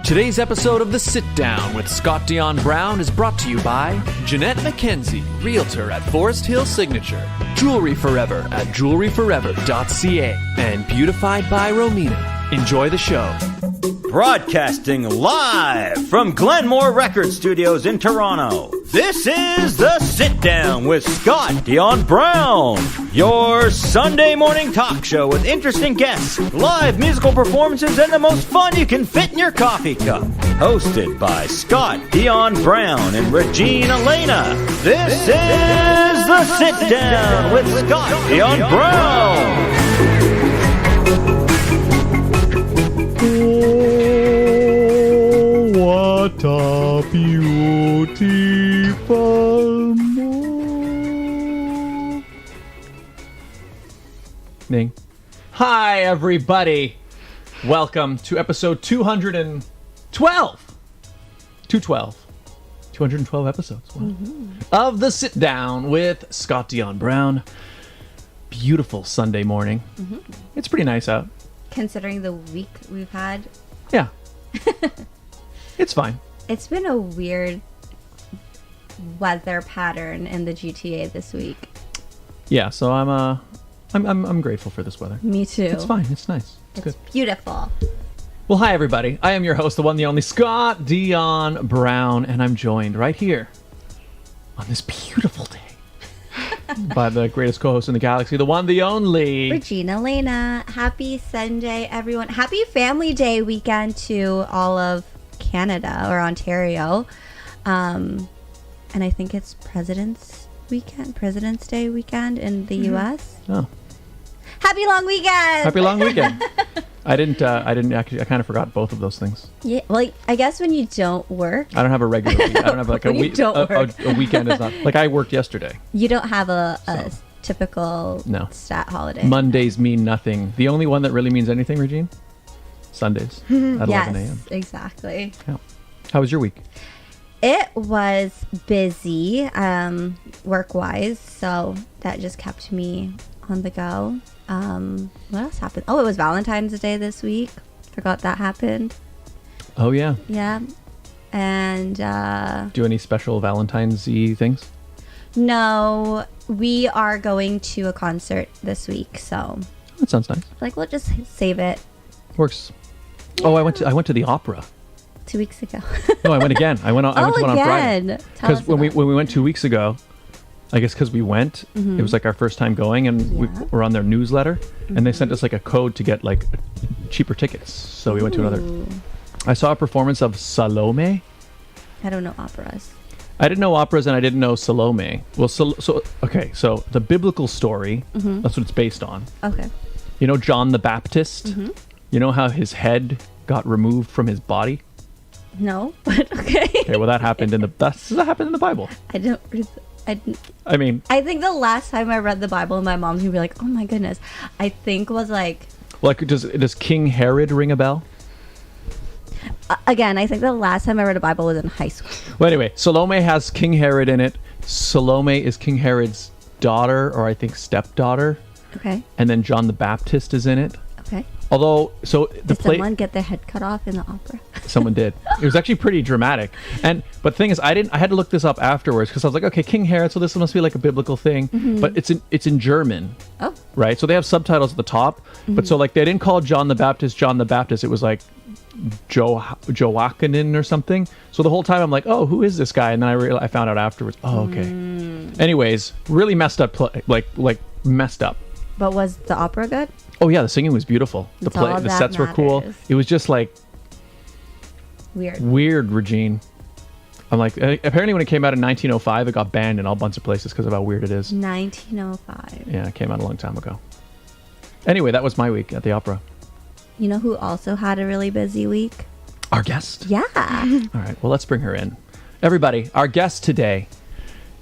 Today's episode of The Sit Down with Scott Dion Brown is brought to you by Jeanette McKenzie, Realtor at Forest Hill Signature, Jewelry Forever at jewelryforever.ca, and Beautified by Romina. Enjoy the show. Broadcasting live from Glenmore Record Studios in Toronto, this is The Sit Down with Scott Dion Brown, your Sunday morning talk show with interesting guests, live musical performances, and the most fun you can fit in your coffee cup. Hosted by Scott Dion Brown and Regine Alaina, this is The Sit Down with Scott Dion Brown. What a beautiful morning. Hi, everybody. Welcome to episode 212. 212 episodes. Wow. Of The Sit Down with Scott Dion Brown. Beautiful Sunday morning. It's pretty nice out. Considering the week we've had. Yeah. It's fine. It's been a weird weather pattern in the GTA this week. Yeah, so I'm grateful for this weather. Me too. It's fine. It's nice. It's good. Beautiful. Well, hi everybody. I am your host, the one, the only Scott Dion Brown, and I'm joined right here on this beautiful day by the greatest co-host in the galaxy, the one, the only Regine Alaina. Happy Sunday, everyone. Happy Family Day weekend to all of Canada or Ontario. And I think it's President's Day weekend in the US. Oh. Happy long weekend. Happy long weekend. I didn't actually, I kind of forgot both of those things. Yeah, well, I guess when you don't work. I don't have a regular week. I don't have like a week. A weekend is not like I worked yesterday. You don't have a typical stat holiday. Mondays mean nothing. The only one that really means anything, Regine? Sundays at 11 a.m. Yes, exactly. Yeah. How was your week? It was busy, work-wise, so that just kept me on the go. What else happened? Oh, it was Valentine's Day this week. Forgot that happened. Oh, yeah. Yeah. And do any special Valentine's-y things? No, we are going to a concert this week, so That sounds nice. like we'll just save it. Works. Yeah. Oh, I went to the opera 2 weeks ago. No, I went again. I went to one on Friday. Because when we went 2 weeks ago, I guess because we went, it was like our first time going, and we were on their newsletter, and they sent us like a code to get like cheaper tickets. So we went to another. I saw a performance of Salome. I don't know operas. I didn't know operas, and I didn't know Salome. Well, so the biblical story, that's what it's based on. Okay. You know John the Baptist? You know how his head got removed from his body? No, but okay. Okay, well that happened in the Bible. I mean, I think the last time I read the Bible, my mom's gonna be like, "Oh my goodness," I think was like does King Herod ring a bell? Again, I think the last time I read a Bible was in high school. Well, anyway, Salome has King Herod in it. Salome is King Herod's daughter, or I think stepdaughter. Okay. And then John the Baptist is in it. Okay. Although, did someone get their head cut off in the opera? Someone did. It was actually pretty dramatic. But the thing is, I had to look this up afterwards because I was like, okay, King Herod, so this must be like a biblical thing. But it's in German. Oh. Right? So they have subtitles at the top. But so like they didn't call John the Baptist. It was like Joachim or something. So the whole time I'm like, oh, who is this guy? And then I found out afterwards. Oh, okay. Anyways, really messed up. Like messed up. But was the opera good? Oh yeah, the singing was beautiful. The sets were cool. It was just like weird, Regine. I'm like, apparently when it came out in 1905, it got banned in all bunch of places because of how weird it is. 1905. Yeah, it came out a long time ago. Anyway, that was my week at the opera. You know who also had a really busy week? Our guest. Yeah. All right, well, let's bring her in. Everybody, our guest today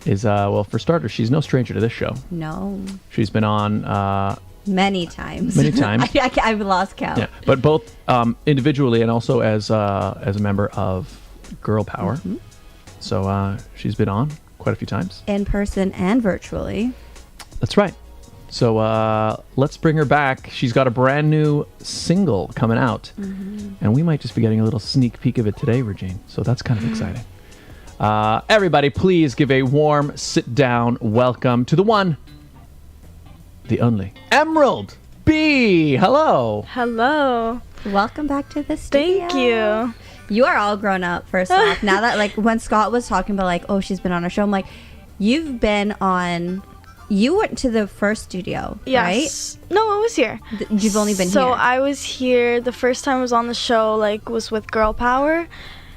is, for starters, she's no stranger to this show. No. She's been on... Many times. I've lost count. Yeah, but both individually and also as a member of Girl Power. So she's been on quite a few times. In person and virtually. That's right. So let's bring her back. She's got a brand new single coming out. And we might just be getting a little sneak peek of it today, Regine. So that's kind of exciting. Everybody, please give a warm sit-down welcome to the one, the only, Emerald B. Hello. Hello. Welcome back to the studio. Thank you. You are all grown up, first off. Now that, like, when Scott was talking about, like, oh, she's been on our show, I'm like, you've been on... You went to the first studio, yes. Right? No, I was here. You've only been here. So I was here. The first time I was on the show, like, was with Girl Power.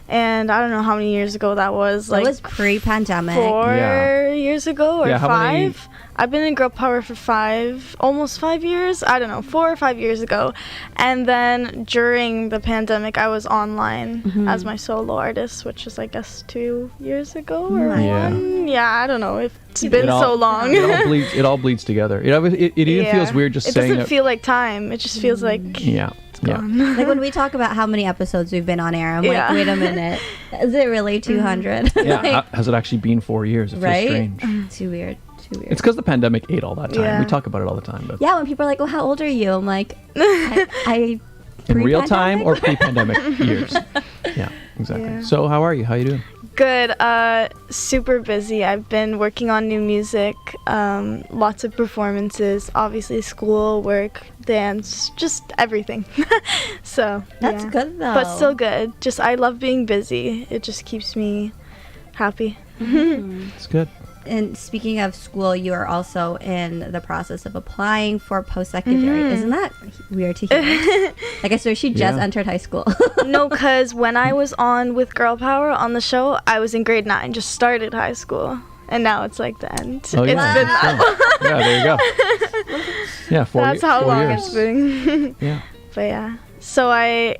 And I don't know how many years ago that was. That was pre-pandemic. 4 years ago or 5. Many... I've been in Girl Power for almost 5 years. I don't know, 4 or 5 years ago. And then during the pandemic, I was online as my solo artist, which is, I guess, 2 years ago or 1. Yeah, I don't know. It's been so long. It all bleeds together. It even feels weird just saying it. It doesn't feel like time. It just feels like... Yeah. Gone. Like when we talk about how many episodes we've been on air, I'm like, wait a minute, is it really 200? Yeah, like, has it actually been 4 years? It feels strange. Too weird. It's because the pandemic ate all that time. Yeah. We talk about it all the time. But yeah, when people are like, well, how old are you? I'm like, I in real time or pre-pandemic years? Yeah, exactly. Yeah. So how are you? How you doing? Good. Super busy. I've been working on new music, lots of performances, obviously school, work, dance, just everything. So that's good though. But still good. Just I love being busy. It just keeps me happy. It's good. And speaking of school, you are also in the process of applying for post-secondary. Isn't that weird to hear? Like, I swear she just entered high school. No, because when I was on with Girl Power on the show, I was in grade 9, just started high school. And now it's like the end. Oh, yeah. It's been that long. Yeah, there you go. Yeah, 4 years. That's how long it's been. Yeah. But yeah. So I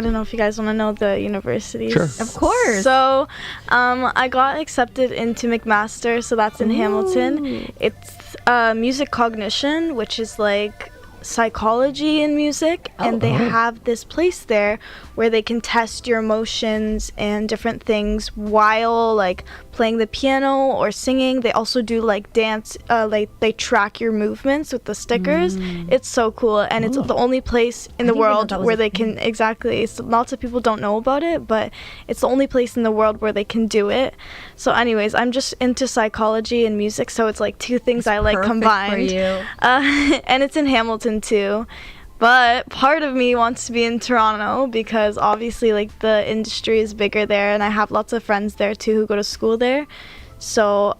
don't know if you guys want to know the universities. Sure. Of course. So I got accepted into McMaster, so that's in Hamilton. It's music cognition, which is like psychology in music, and they have this place there where they can test your emotions and different things while like playing the piano or singing. They also do like dance, like they track your movements with the stickers. It's so cool, and it's the only place in the world where they can so lots of people don't know about it, but it's the only place in the world where they can do it. So anyways, I'm just into psychology and music, so it's like two things I like combined. For you. And it's in Hamilton too. But part of me wants to be in Toronto because obviously like the industry is bigger there, and I have lots of friends there too who go to school there. So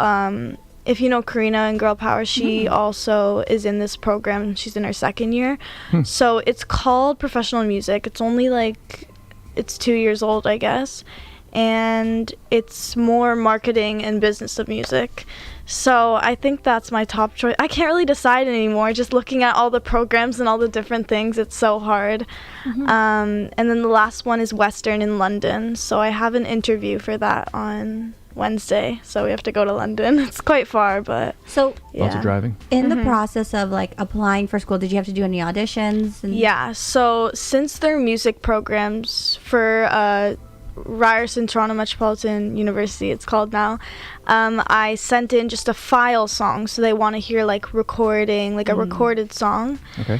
if you know Karina in Girl Power, she also is in this program. She's in her second year. So it's called professional music. It's only like, it's 2 years old, I guess. And it's more marketing and business of music. So I think that's my top choice. I can't really decide anymore. Just looking at all the programs and all the different things, it's so hard. And then the last one is Western in London. So I have an interview for that on Wednesday. So we have to go to London. It's quite far, but so lots of driving. In the process of like applying for school, did you have to do any auditions? Yeah. So since they're music programs for Ryerson Toronto Metropolitan University, it's called now, I sent in just a file song, so they want to hear like recording, like a recorded song. Okay.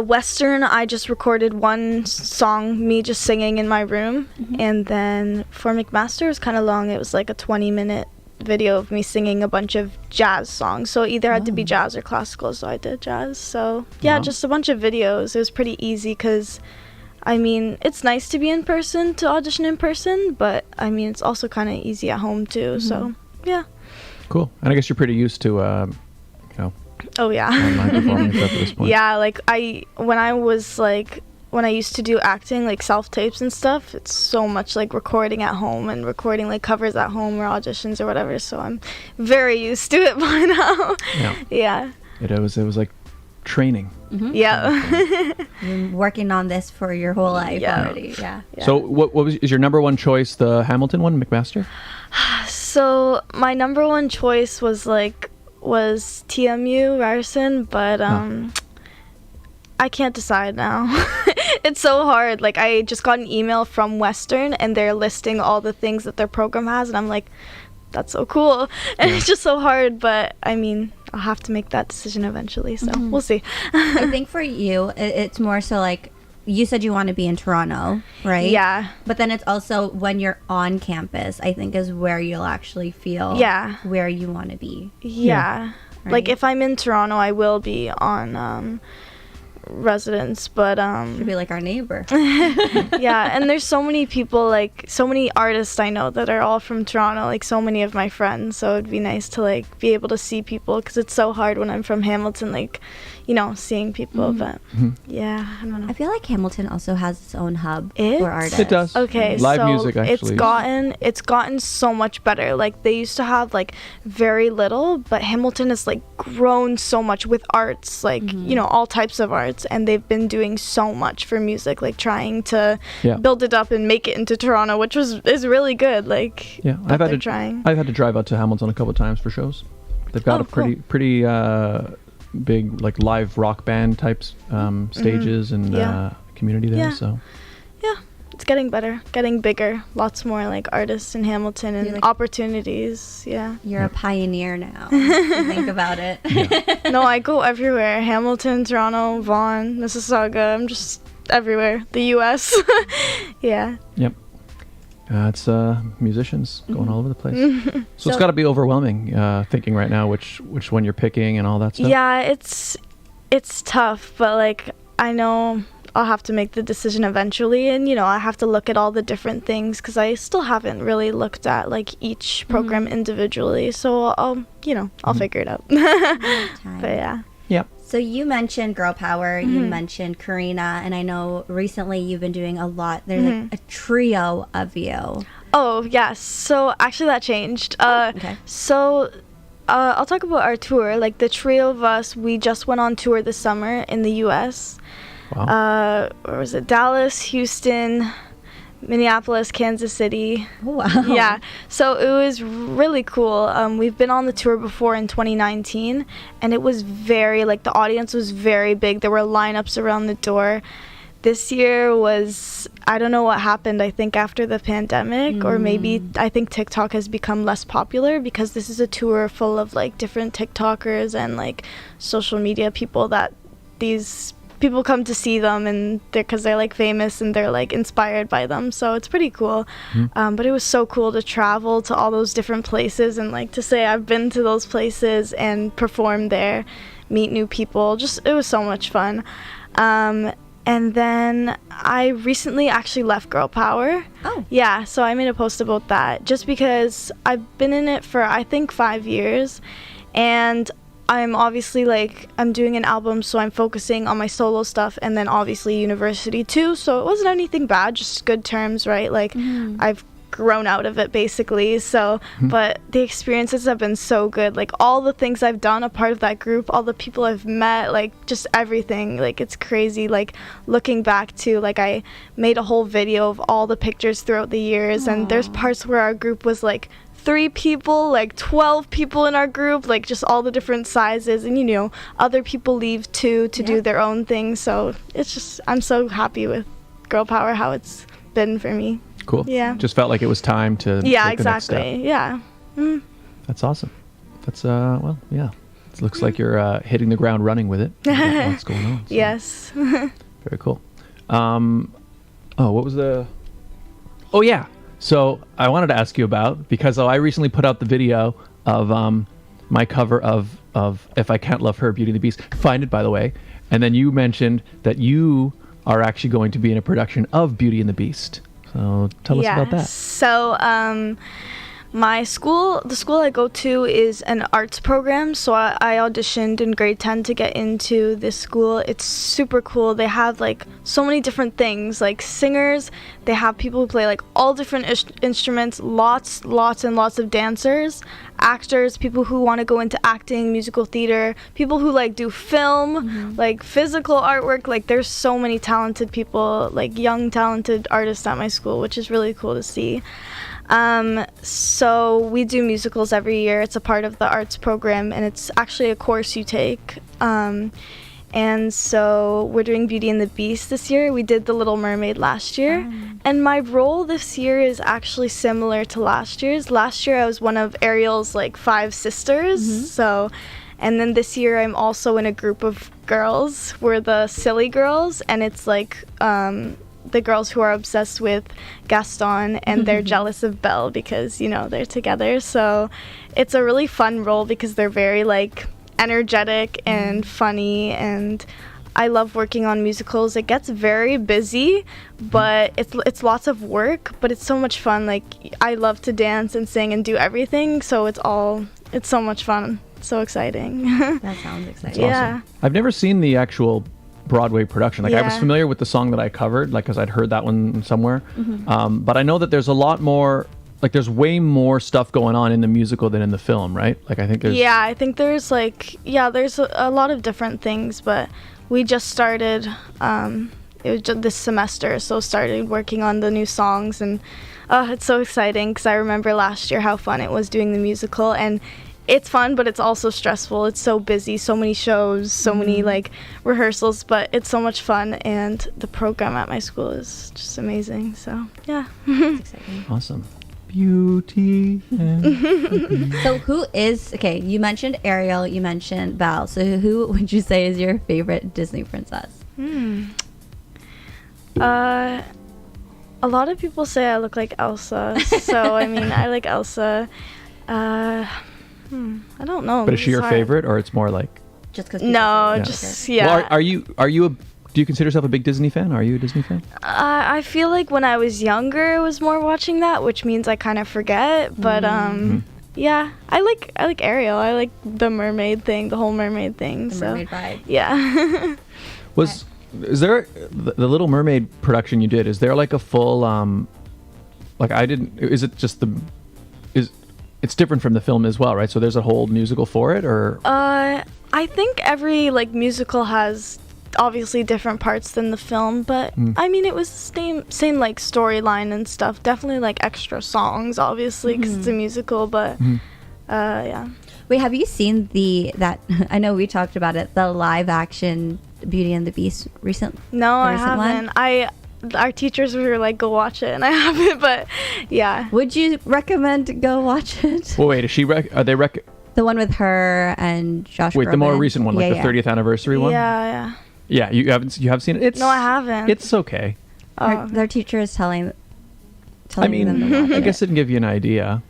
Western, I just recorded one song, me just singing in my room, and then for McMaster it was kind of long. It was like a 20-minute video of me singing a bunch of jazz songs, so it either had to be jazz or classical, so I did jazz. So yeah, just a bunch of videos. It was pretty easy because I mean, it's nice to be in person, to audition in person, but I mean, it's also kind of easy at home too. So, yeah. Cool. And I guess you're pretty used to, you know. Oh yeah. Online performance up at this point. Yeah, like when I used to do acting, like self-tapes and stuff, it's so much like recording at home and recording like covers at home or auditions or whatever. So I'm very used to it by now. Yeah. It was like training. Yeah. You're working on this for your whole life already. Yeah. So what is your number one choice, the Hamilton one, McMaster? So my number one choice was TMU Ryerson, but I can't decide now. It's so hard. Like I just got an email from Western and they're listing all the things that their program has, and I'm like, that's so cool. And it's just so hard, but I mean, I'll have to make that decision eventually, so we'll see. I think for you, it's more so like, you said you want to be in Toronto, right? Yeah. But then it's also when you're on campus, I think, is where you'll actually feel where you want to be. Yeah. Right? Like, if I'm in Toronto, I will be on residence, but Should be like our neighbor. yeah, and there's so many people, like so many artists I know that are all from Toronto, like so many of my friends, so it'd be nice to like be able to see people, because it's so hard when I'm from Hamilton, like, you know, seeing people. But yeah, I don't know. I feel like Hamilton also has its own hub It? for artists. It does. Okay, Live so music, actually. it's gotten so much better. Like, they used to have like very little, but Hamilton has like grown so much with arts, like you know, all types of arts, and they've been doing so much for music, like trying to build it up and make it into Toronto, which is really good. Like, I've had to drive out to Hamilton a couple of times for shows. They've got a pretty big like live rock band types stages and community there. So it's getting better, getting bigger, lots more like artists in Hamilton and like, opportunities. You're a pioneer now. Think about it. No, I go everywhere: Hamilton, Toronto, Vaughan, Mississauga. I'm just everywhere. The US. Yep. It's musicians going all over the place. So it's got to be overwhelming thinking right now which one you're picking and all that stuff. Yeah, it's tough, but like, I know I'll have to make the decision eventually, and you know, I have to look at all the different things, because I still haven't really looked at like each program individually, so I'll figure it out. But yeah. So you mentioned Girl Power, you mentioned Karina, and I know recently you've been doing a lot. There's like a trio of you. Oh, yes. So actually that changed. Okay. So I'll talk about our tour. Like, the trio of us, we just went on tour this summer in the US. Wow. Where was it? Dallas, Houston, Minneapolis, Kansas City. Oh, wow. Yeah, so it was really cool. We've been on the tour before in 2019, and it was the audience was very big. There were lineups around the door. This year was, I don't know what happened, I think after the pandemic, or maybe I think TikTok has become less popular, because this is a tour full of like different TikTokers and like social media people that these people come to see them, and because they're like famous and they're like inspired by them, so it's pretty cool. But it was so cool to travel to all those different places and like to say I've been to those places and perform there, meet new people. Just, it was so much fun. And then I recently actually left Girl Power. Oh. Yeah, so I made a post about that, just because I've been in it for I think 5 years, and I'm obviously like, I'm doing an album, so I'm focusing on my solo stuff, and then obviously university too, so it wasn't anything bad, just good terms, right? Like, I've grown out of it basically, so but the experiences have been so good, like all the things I've done a part of that group, all the people I've met, like just everything, like it's crazy. Like, looking back to, like, I made a whole video of all the pictures throughout the years. And there's parts where our group was like 3 people, like 12 people in our group, like just all the different sizes, and you know, other people leave too to do their own thing, so it's just, I'm so happy with Girl Power, how it's been for me. Cool. Yeah. Just felt like it was time to take the next step. Yeah. That's awesome. That's well, yeah. It looks like you're hitting the ground running with it. What's going on? So. Yes. Very cool. What was the? Oh yeah. So I wanted to ask you about, because I recently put out the video of my cover of If I Can't Love Her, Beauty and the Beast. Find it, by the way. And then you mentioned that you are actually going to be in a production of Beauty and the Beast. So tell us about that. So the school I go to is an arts program, so I auditioned in grade 10 to get into this school. It's super cool. They have like so many different things, like singers. They have people who play like all different instruments, lots and lots of dancers, actors, people who want to go into acting, musical theater, people who like do film, like physical artwork. Like, there's so many talented people, like young talented artists at my school, which is really cool to see. So we do musicals every year. It's a part of the arts program, and it's actually a course you take. And so we're doing Beauty and the Beast this year. We did The Little Mermaid last year. And my role this year is actually similar to last year's. Last year I was one of Ariel's like 5 sisters. So, and then this year I'm also in a group of girls. We're the silly girls, and it's like the girls who are obsessed with Gaston and they're jealous of Belle because, you know, they're together. So it's a really fun role because they're very like energetic and funny, and I love working on musicals. It gets very busy, but it's lots of work, but it's so much fun. Like, I love to dance and sing and do everything, so it's so much fun. So exciting. That sounds exciting. Yeah. I've never seen the actual Broadway production. Like, I was familiar with the song that I covered, like, because I'd heard that one somewhere. But I know that there's a lot more, like, there's way more stuff going on in the musical than in the film, right? Like, I think there's... Yeah, I think there's, like, there's a lot of different things, but we just started, it was just this semester, so started working on the new songs, and it's so exciting, because I remember last year how fun it was doing the musical, and it's fun, but it's also stressful. It's so busy, so many shows, so many like rehearsals, but it's so much fun, and the program at my school is just amazing. So yeah. That's exciting. Awesome. Beauty and So who is, okay, you mentioned Ariel, you mentioned Belle. So who would you say is your favorite Disney princess? A lot of people say I look like Elsa, so I mean, I like Elsa. I don't know. But is she your favorite, or it's more like... Just because? No, just, yeah. Well, are you do you consider yourself a big Disney fan? Are you a Disney fan? I feel like when I was younger, I was more watching that, which means I kind of forget. But yeah, I like Ariel. I like the mermaid thing, the whole mermaid thing. The mermaid vibe. Yeah. Is there the Little Mermaid production you did? Is there like a full like I didn't? Is it just it's different from the film as well, right? So there's a whole musical for it, or? I think every like musical has obviously different parts than the film, but I mean, it was the same like storyline and stuff. Definitely like extra songs, obviously, because it's a musical. But yeah. Wait, have you seen that? I know we talked about it. The live action Beauty and the Beast recent. No, I haven't. Our teachers were like, go watch it, and I haven't, but yeah. Would you recommend to go watch it? Well, wait, is she the one with her and Josh Groban? the more recent one, like the 30th anniversary one? Yeah. Yeah, you have seen it? No, I haven't. It's okay. Their teacher is telling I mean, them to watch I guess it can give you an idea.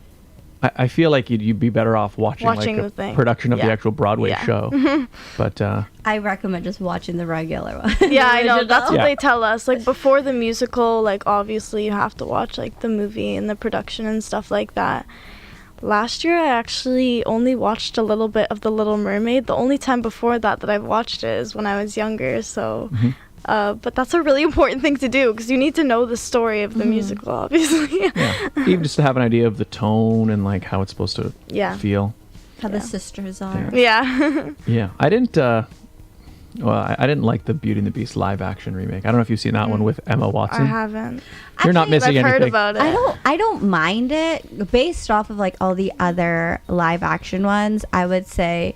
I feel like you'd be better off watching like a production of the actual Broadway show. But I recommend just watching the regular one. Yeah, I know. That's what they tell us. Like, before the musical, like, obviously you have to watch like the movie and the production and stuff like that. Last year, I actually only watched a little bit of The Little Mermaid. The only time before that I've watched it is when I was younger. So, but that's a really important thing to do, because you need to know the story of the musical, obviously. Yeah. Even just to have an idea of the tone and like how it's supposed to feel. How the sisters are. Yeah. Yeah. I didn't I didn't like the Beauty and the Beast live action remake. I don't know if you've seen that one with Emma Watson. I haven't. You're not missing I've anything. heard about it. I don't mind it based off of like all the other live action ones. I would say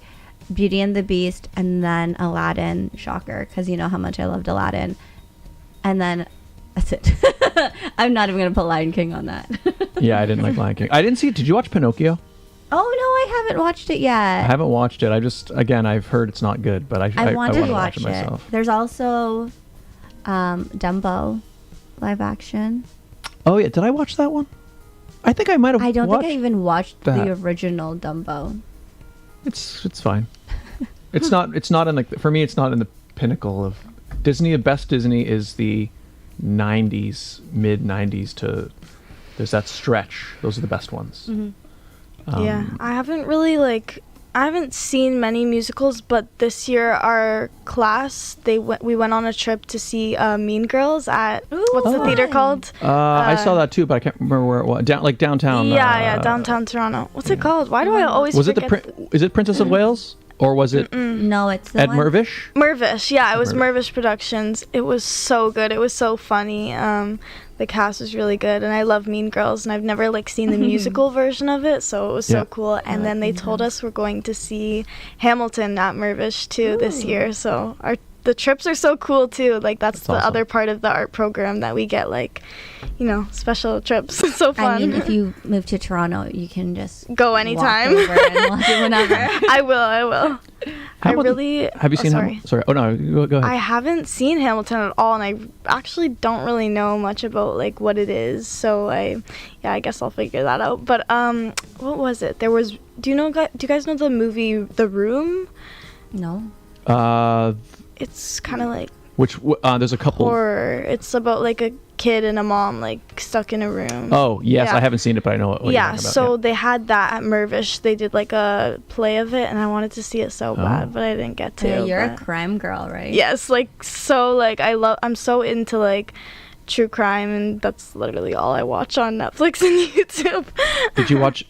Beauty and the Beast, and then Aladdin. Shocker, because you know how much I loved Aladdin. And then that's it. I'm not even gonna put Lion King on that. Yeah, I didn't like Lion King. I didn't see it. Did you watch Pinocchio? Oh no, I haven't watched it yet. I haven't watched it. I've heard it's not good, but I want to watch it myself. There's also Dumbo live action. Oh yeah, did I watch that one? I think I might have. I don't think I even watched that. the original Dumbo. It's fine. It's not in for me. It's not in the pinnacle of Disney. The best Disney is the 90s, mid 90s to there's that stretch. Those are the best ones. Yeah, I haven't really I haven't seen many musicals, but this year our class we went on a trip to see Mean Girls at what's the theater called? I saw that too, but I can't remember where it was. Downtown. Yeah, downtown Toronto. What's it called? Why do I always forget? Is it Princess of Wales? Or was it No, it's the Ed one. Mirvish? Mirvish, yeah, it was Mirvish. Mirvish Productions. It was so good. It was so funny. The cast was really good, and I love Mean Girls, and I've never like seen the musical version of it, so it was so cool. And then they told us we're going to see Hamilton at Mirvish too this year, so the trips are so cool too. Like that's the awesome. other part of the art program that we get, like, you know, special trips. It's so fun. I mean, if you move to Toronto, you can just go anytime. walk over and watch it whenever. I will. Have you seen sorry. Hamilton? Sorry. Oh no, go ahead. I haven't seen Hamilton at all, and I actually don't really know much about like what it is. So I guess I'll figure that out. But what was it? There was. Do you guys know the movie The Room? No. It's kind of like Which there's a couple. horror. It's about like a kid and a mom like stuck in a room. Oh yes, Yeah. I haven't seen it, but I know what you're talking about. So they had that at Mirvish. They did like a play of it, and I wanted to see it so bad, but I didn't get to. Yeah, you're a but- crime girl, right? Yes, like so like I'm so into like true crime, and that's literally all I watch on Netflix and YouTube. Did you watch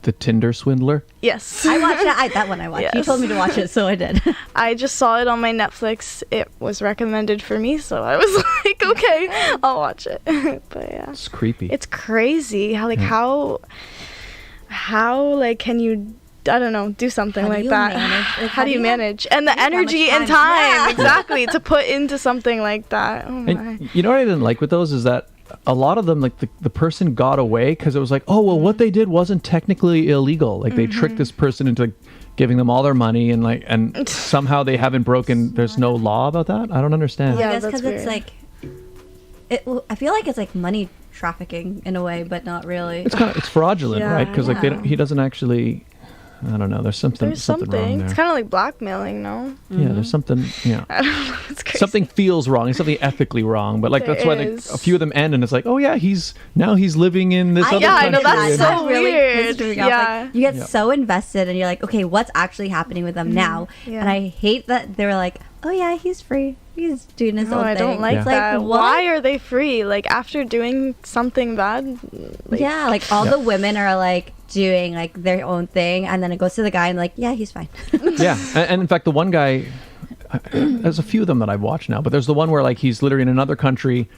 The Tinder Swindler? Yes. I watched that one I watched. You Yes. told me to watch it, so I did. I just saw it on my Netflix. It was recommended for me, so I was like, okay, I'll watch it. But yeah. It's creepy. It's crazy how like how like can you I don't know, do something How do like you that. manage- like, how do you manage? And the how much energy and time? time, Yeah. exactly, to put into something like that. Oh my. And you know what I didn't like with those is that a lot of them, like the person got away because it was like, oh well, what they did wasn't technically illegal. Like they tricked this person into giving them all their money, and somehow they haven't broken. There's no law about that. I don't understand. Yeah, I guess that's because it's weird. like, I feel like it's like money trafficking in a way, but not really. It's fraudulent, Yeah. right? Because like Yeah. he doesn't actually. I don't know. There's something wrong there. It's kind of like blackmailing, no? Yeah, there's something. Yeah. I don't know. It's crazy. Something feels wrong. It's something ethically wrong. But like There that's why is. a few of them end, and it's like, oh yeah, he's living in this other yeah, I country. know, that's and- so really weird. pissed me off. Yeah. Like, you get Yeah. so invested, and you're like, okay, what's actually happening with them now? Yeah. And I hate that they were like, oh yeah, he's free. He's doing his No, own I thing. don't like Yeah. that. Like, what? Why are they free? Like after doing something bad? Like, Yeah, like all Yeah. the women are like doing like their own thing, and then it goes to the guy and like, yeah, he's fine. Yeah, and in fact, the one guy, there's a few of them that I've watched now, but there's the one where like he's literally in another country.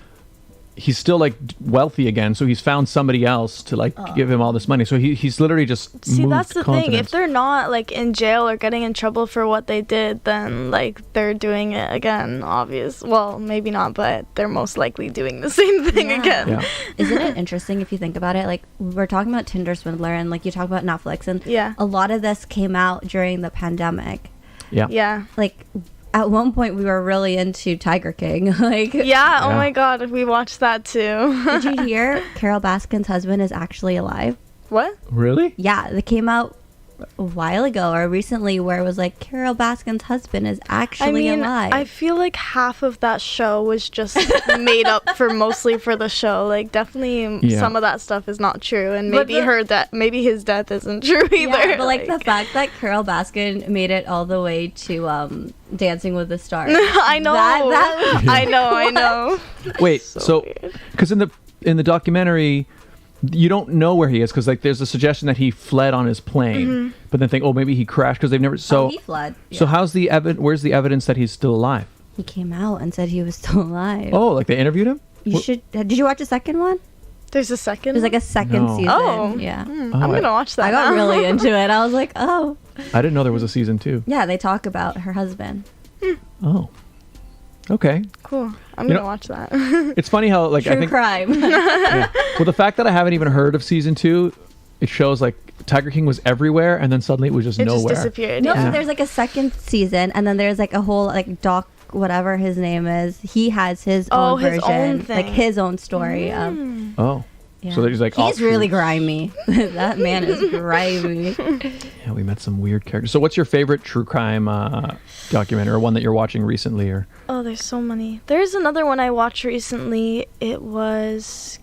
He's still like wealthy again, so he's found somebody else to like give him all this money. So he's literally just See, moved that's the thing. continents. If they're not like in jail or getting in trouble for what they did, then like they're doing it again. Well, maybe not, but they're most likely doing the same thing Yeah. again. Yeah. Isn't it interesting if you think about it? Like we're talking about Tinder Swindler, and like you talk about Netflix, and Yeah. a lot of this came out during the pandemic. Yeah. Yeah. Like at one point, we were really into Tiger King. Like, Yeah. Oh Yeah. my God, we watched that too. did you hear Carol Baskin's husband is actually alive? What? Really? Yeah, they came out a while ago or recently where it was like Carol Baskin's husband is actually alive. I feel like half of that show was just made up mostly for the show. Like, definitely Yeah. some of that stuff is not true, and But maybe his death isn't true either. Yeah, but like the fact that Carol Baskin made it all the way to Dancing with the Stars. I know, That- I know. Wait, So so weird. because in the documentary, you don't know where he is because like there's a suggestion that he fled on his plane, but then think, oh, maybe he crashed because they've never. So he fled. so how's the where's the evidence that he's still alive? He came out and said he was still alive. Oh, like they interviewed him? You should. Did you watch the second one? There's a second. There's like a second No. season. Oh. Yeah. Oh, I'm gonna watch that. I got now. really into it. I was like, oh. I didn't know there was a season 2. Yeah, they talk about her husband. Oh, okay. Cool. I'm You gonna know- watch that. It's funny how like I True think crime. yeah. Well, the fact that I haven't even heard of season 2, it shows like Tiger King was everywhere and then suddenly it was just It nowhere. just disappeared. No, yeah. so there's like a second season, and then there's like a whole like doc, whatever his name is. He has his own his version, own like thing. his own story of. Oh, Yeah. so there's like he's really offshoots. grimy. That man is grimy. Yeah, we met some weird characters. So, what's your favorite true crime documentary, or one that you're watching recently, or? Oh, there's so many. There's another one I watched recently. It was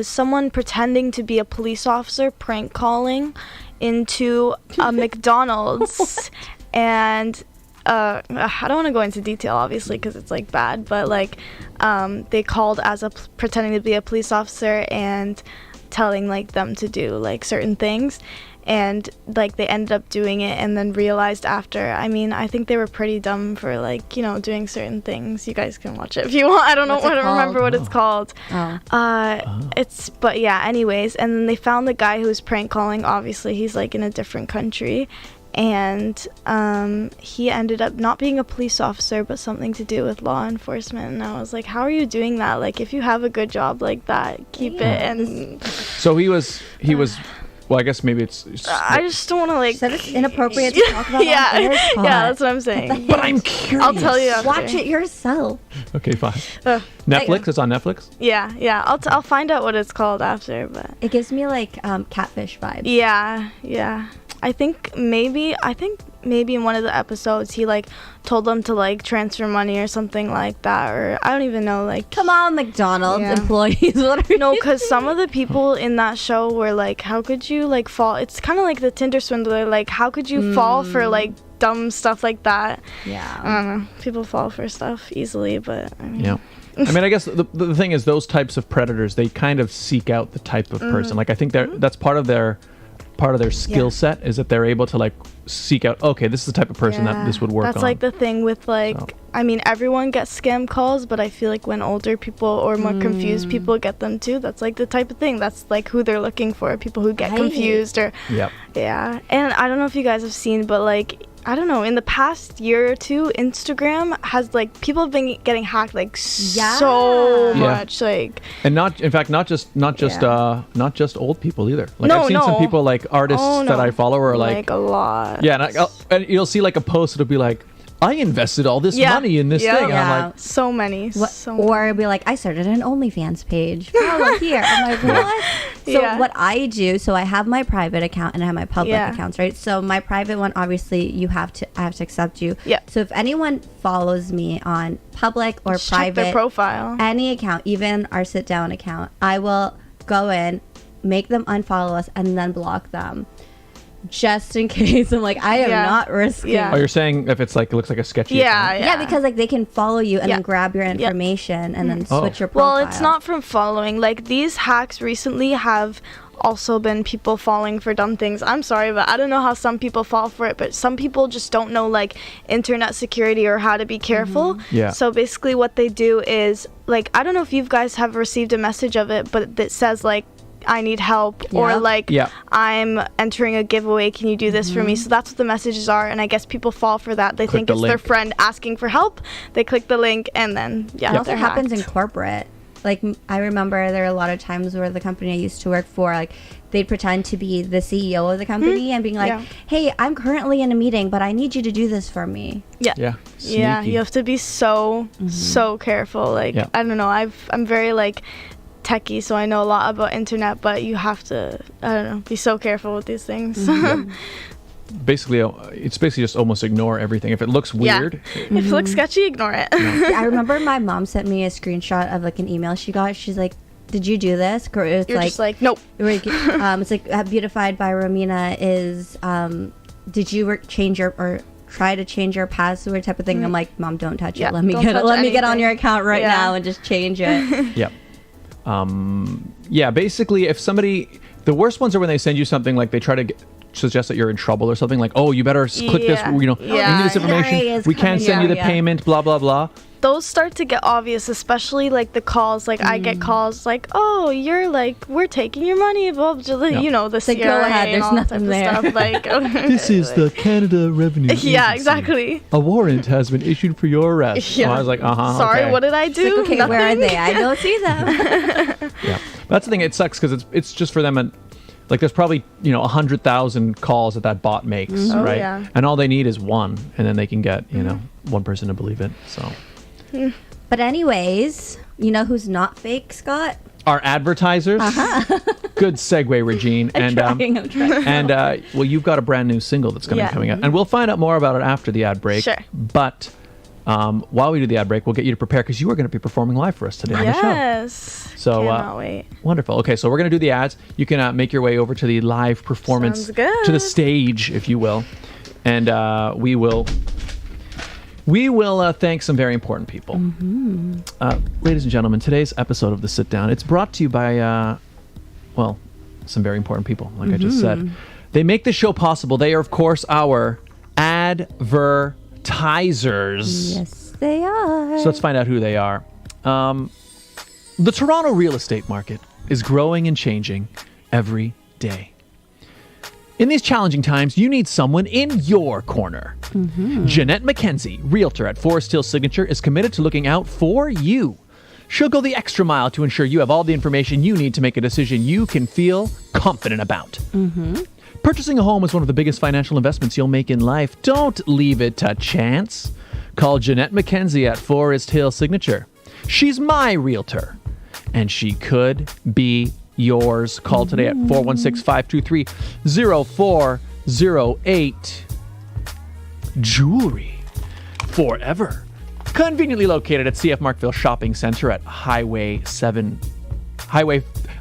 someone pretending to be a police officer prank calling into a McDonald's, and I don't want to go into detail obviously because it's like bad, but like they called as pretending to be a police officer and telling like them to do like certain things, and like they ended up doing it and then realized after. I mean, I think they were pretty dumb for like, you know, doing certain things. You guys can watch it if you want. I don't remember what it's called. But yeah, anyways, and then they found the guy who was prank calling. Obviously he's like in a different country, and he ended up not being a police officer but something to do with law enforcement. And I was like, how are you doing that? Like, if you have a good job like that, keep it. And so he was well, I guess maybe it's I just don't want to like said it's inappropriate to talk about yeah that's what I'm saying. But I'm curious. I'll tell you after. Watch it yourself. Okay, fine. Netflix? It's on Netflix? Yeah. I'll find out what it's called after, but it gives me like catfish vibes. Yeah. I think maybe in one of the episodes he like told them to like transfer money or something like that, or I don't even know. Like, come on, McDonald's employees. What are no, because some of the people in that show were like, how could you like fall? It's kind of like the Tinder swindler. Like, how could you fall for like dumb stuff like that? Yeah, I don't know. People fall for stuff easily, but I mean, yeah. I mean, I guess the thing is, those types of predators, they kind of seek out the type of person. Like, I think that's part of their skill set, is that they're able to like seek out, okay, this is the type of person that this would work on. That's like the thing with like, I mean, everyone gets scam calls, but I feel like when older people or more confused people get them too, that's like the type of thing. That's like who they're looking for, people who get confused or yeah. And I don't know if you guys have seen, but like, I don't know, in the past year or two, Instagram has like, people have been getting hacked like so much, like, and not just old people either. Like, I've seen some people, like artists that I follow, are like a lot. Yeah, and you'll see like a post that'll be like, I invested all this money in this thing. And I'm like, so many. Or it'd be like, I started an OnlyFans page. Oh, here. I'm like, what? So what I do, so I have my private account and I have my public accounts, right? So my private one, obviously, I have to accept you. Yeah. So if anyone follows me on public or just private, check their profile, any account, even our sit down account, I will go in, make them unfollow us, and then block them. Just in case. I'm like, I am not risking. Oh, you're saying if it's like, it looks like a sketchy account? Yeah, because like they can follow you and then grab your information and then switch your profile. Well, it's not from following. Like, these hacks recently have also been people falling for dumb things. I'm sorry, but I don't know how some people fall for it, but some people just don't know like internet security or how to be careful. Yeah. So basically what they do is, like, I don't know if you guys have received a message of it, but that says like, I need help, or like, I'm entering a giveaway, can you do this for me? So that's what the messages are, and I guess people fall for that. They think it's their friend asking for help. They click the link, and then it also happens in corporate. Like, I remember there are a lot of times where the company I used to work for, like, they'd pretend to be the CEO of the company and being like, hey, I'm currently in a meeting, but I need you to do this for me. Yeah, you have to be so careful. Like, I don't know, I'm very like techie, so I know a lot about internet, but you have to, I don't know, be so careful with these things. Basically, it's basically just almost ignore everything. If it looks weird, if it looks sketchy, ignore it. I remember my mom sent me a screenshot of like an email she got. She's like, did you do this? It's You're just like, nope. It's like beautified by Romina is, did you change your, or try to change your password type of thing? I'm like, Mom, don't touch it. Let me get on your account right now and just change it. Basically, if somebody, the worst ones are when they send you something like they try to suggest that you're in trouble or something, like, oh, you better click this, we need this information, we can't send you the payment, blah blah blah. Those start to get obvious, especially like the calls. Like, I get calls like, oh, you're like, we're taking your money, blah, blah, blah. You know, the CRA, go ahead, there's nothing there. Stuff. Like, this is the Canada Revenue Agency. Exactly. A warrant has been issued for your arrest. I was like, sorry, what did I do? Like, okay, where are they? I don't see them. That's the thing. It sucks because it's just for them. And like, there's probably 100,000 calls that bot makes, right? And all they need is one, and then they can get one person to believe it. So. But anyways, you know who's not fake, Scott? Our advertisers. Good segue, Regine. I'm trying. And well, you've got a brand new single that's going to be coming out, and we'll find out more about it after the ad break. Sure. But while we do the ad break, we'll get you to prepare because you are going to be performing live for us today on the show. Yes. So cannot wait. Wonderful. Okay, so we're going to do the ads. You can make your way over to the live performance, Sounds good. to the stage, if you will, and we will thank some very important people. Ladies and gentlemen, today's episode of The Sit Down, it's brought to you by, some very important people, like I just said. They make this show possible. They are, of course, our advertisers. Yes, they are. So let's find out who they are. The Toronto real estate market is growing and changing every day. In these challenging times, you need someone in your corner. Jeanette McKenzie, Realtor at Forest Hill Signature, is committed to looking out for you. She'll go the extra mile to ensure you have all the information you need to make a decision you can feel confident about. Purchasing a home is one of the biggest financial investments you'll make in life. Don't leave it to chance. Call Jeanette McKenzie at Forest Hill Signature. She's my realtor, and she could be yours. Call today at 416-523-0408. Jewelry forever. Conveniently located at CF Markville Shopping Center at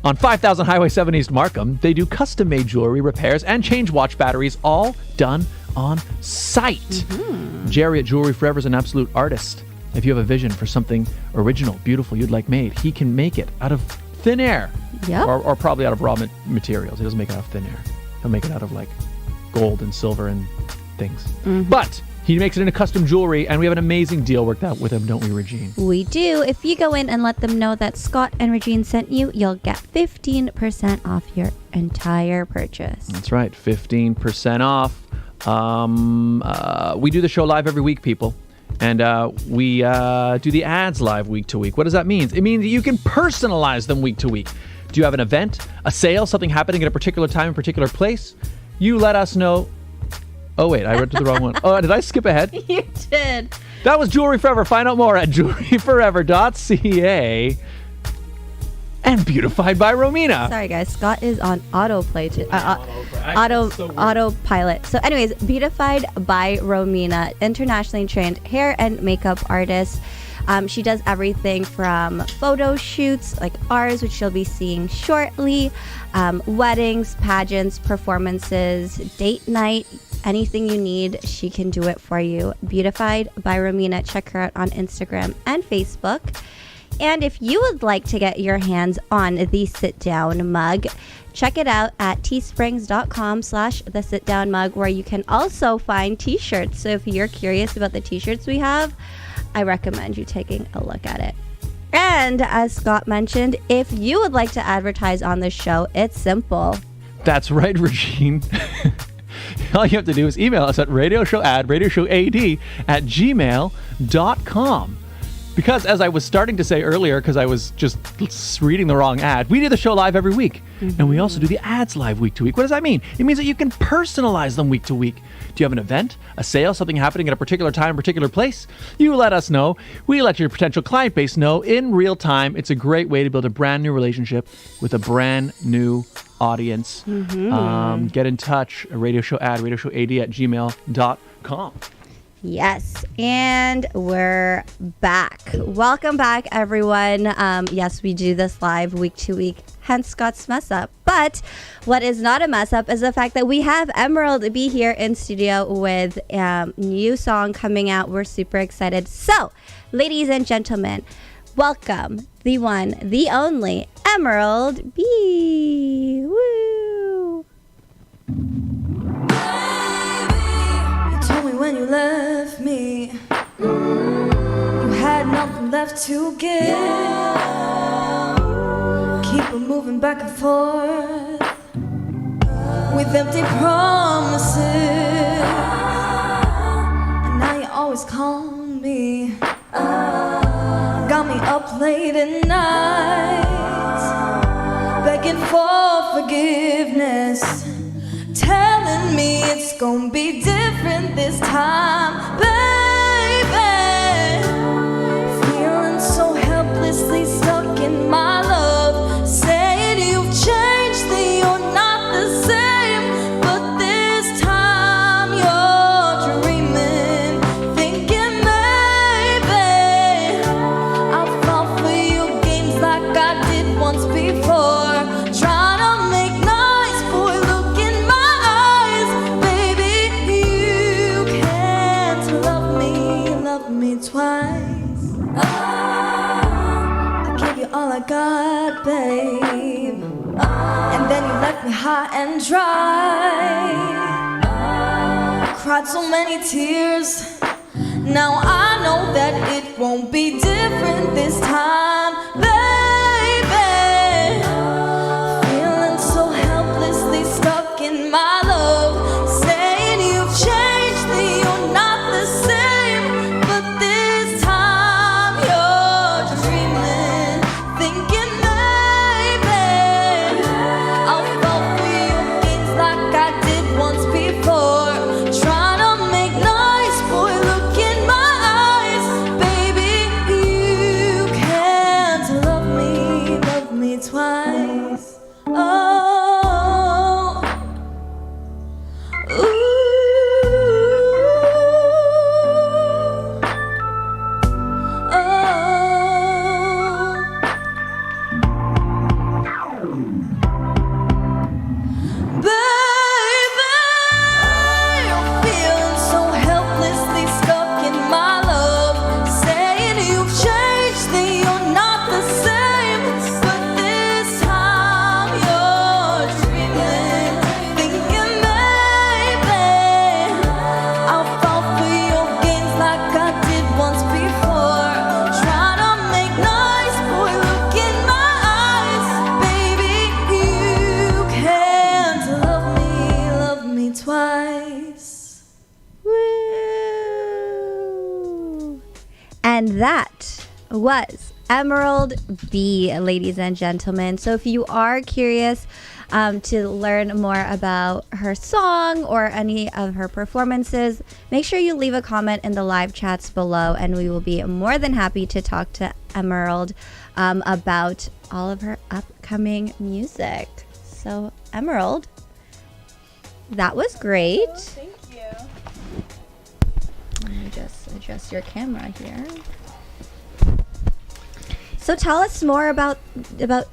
on 5000 Highway 7 East Markham. They do custom-made jewelry repairs and change watch batteries, all done on site. Jerry at Jewelry Forever is an absolute artist. If you have a vision for something original, beautiful, you'd like made, he can make it out of thin air. Yep. Or probably out of raw materials. He doesn't make it out of thin air. He'll make it out of like gold and silver and things. But he makes it into custom jewelry, and we have an amazing deal worked out with him, don't we, Regine? We do. If you go in and let them know that Scott and Regine sent you, you'll get 15% off your entire purchase. That's right, 15% off. We do the show live every week, people. And we do the ads live week to week. What does that mean? It means that you can personalize them week to week. Do you have an event, a sale, something happening at a particular time, a particular place? You let us know. Oh, wait, I read to the wrong one. Oh, did I skip ahead? You did. That was Jewelry Forever. Find out more at jewelryforever.ca. And beautified by Romina. Sorry, guys. Scott is on autoplay. Autopilot. So anyways, beautified by Romina, internationally trained hair and makeup artist. She does everything from photo shoots like ours, which you'll be seeing shortly, weddings, pageants, performances, date night, anything you need, she can do it for you. Beautified by Romina. Check her out on Instagram and Facebook. And if you would like to get your hands on the Sit Down mug, check it out at teesprings.com/the Sit Down mug, where you can also find t-shirts. So if you're curious about the t-shirts we have, I recommend you taking a look at it. And as Scott mentioned, if you would like to advertise on the show, it's simple. That's right, Regine. All you have to do is email us at radioshowad@gmail.com. Because as I was starting to say earlier, because I was just reading the wrong ad, we do the show live every week. And we also do the ads live week to week. What does that mean? It means that you can personalize them week to week. Do you have an event, a sale, something happening at a particular time, particular place? You let us know. We let your potential client base know in real time. It's a great way to build a brand new relationship with a brand new audience. Get in touch, radioshowad@gmail.com. Yes, and we're back. Welcome back, everyone. Yes, we do this live week to week, hence Scott's mess up. But what is not a mess up is the fact that we have Emerald be here in studio with a new song coming out. We're super excited. So, ladies and gentlemen, welcome the one, the only, Emerald B. Woo! Told me when you left me, you had nothing left to give. Keep on moving back and forth with empty promises, and now you always call me. Got me up late at night, begging for forgiveness, telling me it's gonna be different this time, baby. Feeling so helplessly stuck in my love, saying you've changed, that you're not the same. But this time you're dreaming, thinking maybe I'll fall for your games like I did once before. Trying to make nice, boy, look in my eyes, baby. You can't love me twice. I give you all I got, babe, and then you let left me high and dry. Cried so many tears. Now I know that it won't be different this time, baby. Feeling so helplessly stuck in my love, saying you've changed me, you're not the same. But this time you're dreaming, thinking maybe I'll fall for your games like I did once before. Trying to make nice, boy, look in my eyes. Baby, you can't love me twice. Oh, ooh, oh. Baby, I'm feeling so helplessly stuck in my love, saying you've changed me, you're not the same. But this time you're dreaming, thinking maybe I'll fall for your games like I did once before. Trying to make nice, boy, look in my eyes. Baby, you can't love me twice. Woo! And that was Emerald B, ladies and gentlemen. So if you are curious to learn more about her song or any of her performances, make sure you leave a comment in the live chats below, and we will be more than happy to talk to Emerald about all of her upcoming music. So Emerald, that was great. Thank you. Let me just adjust your camera here. So tell us more about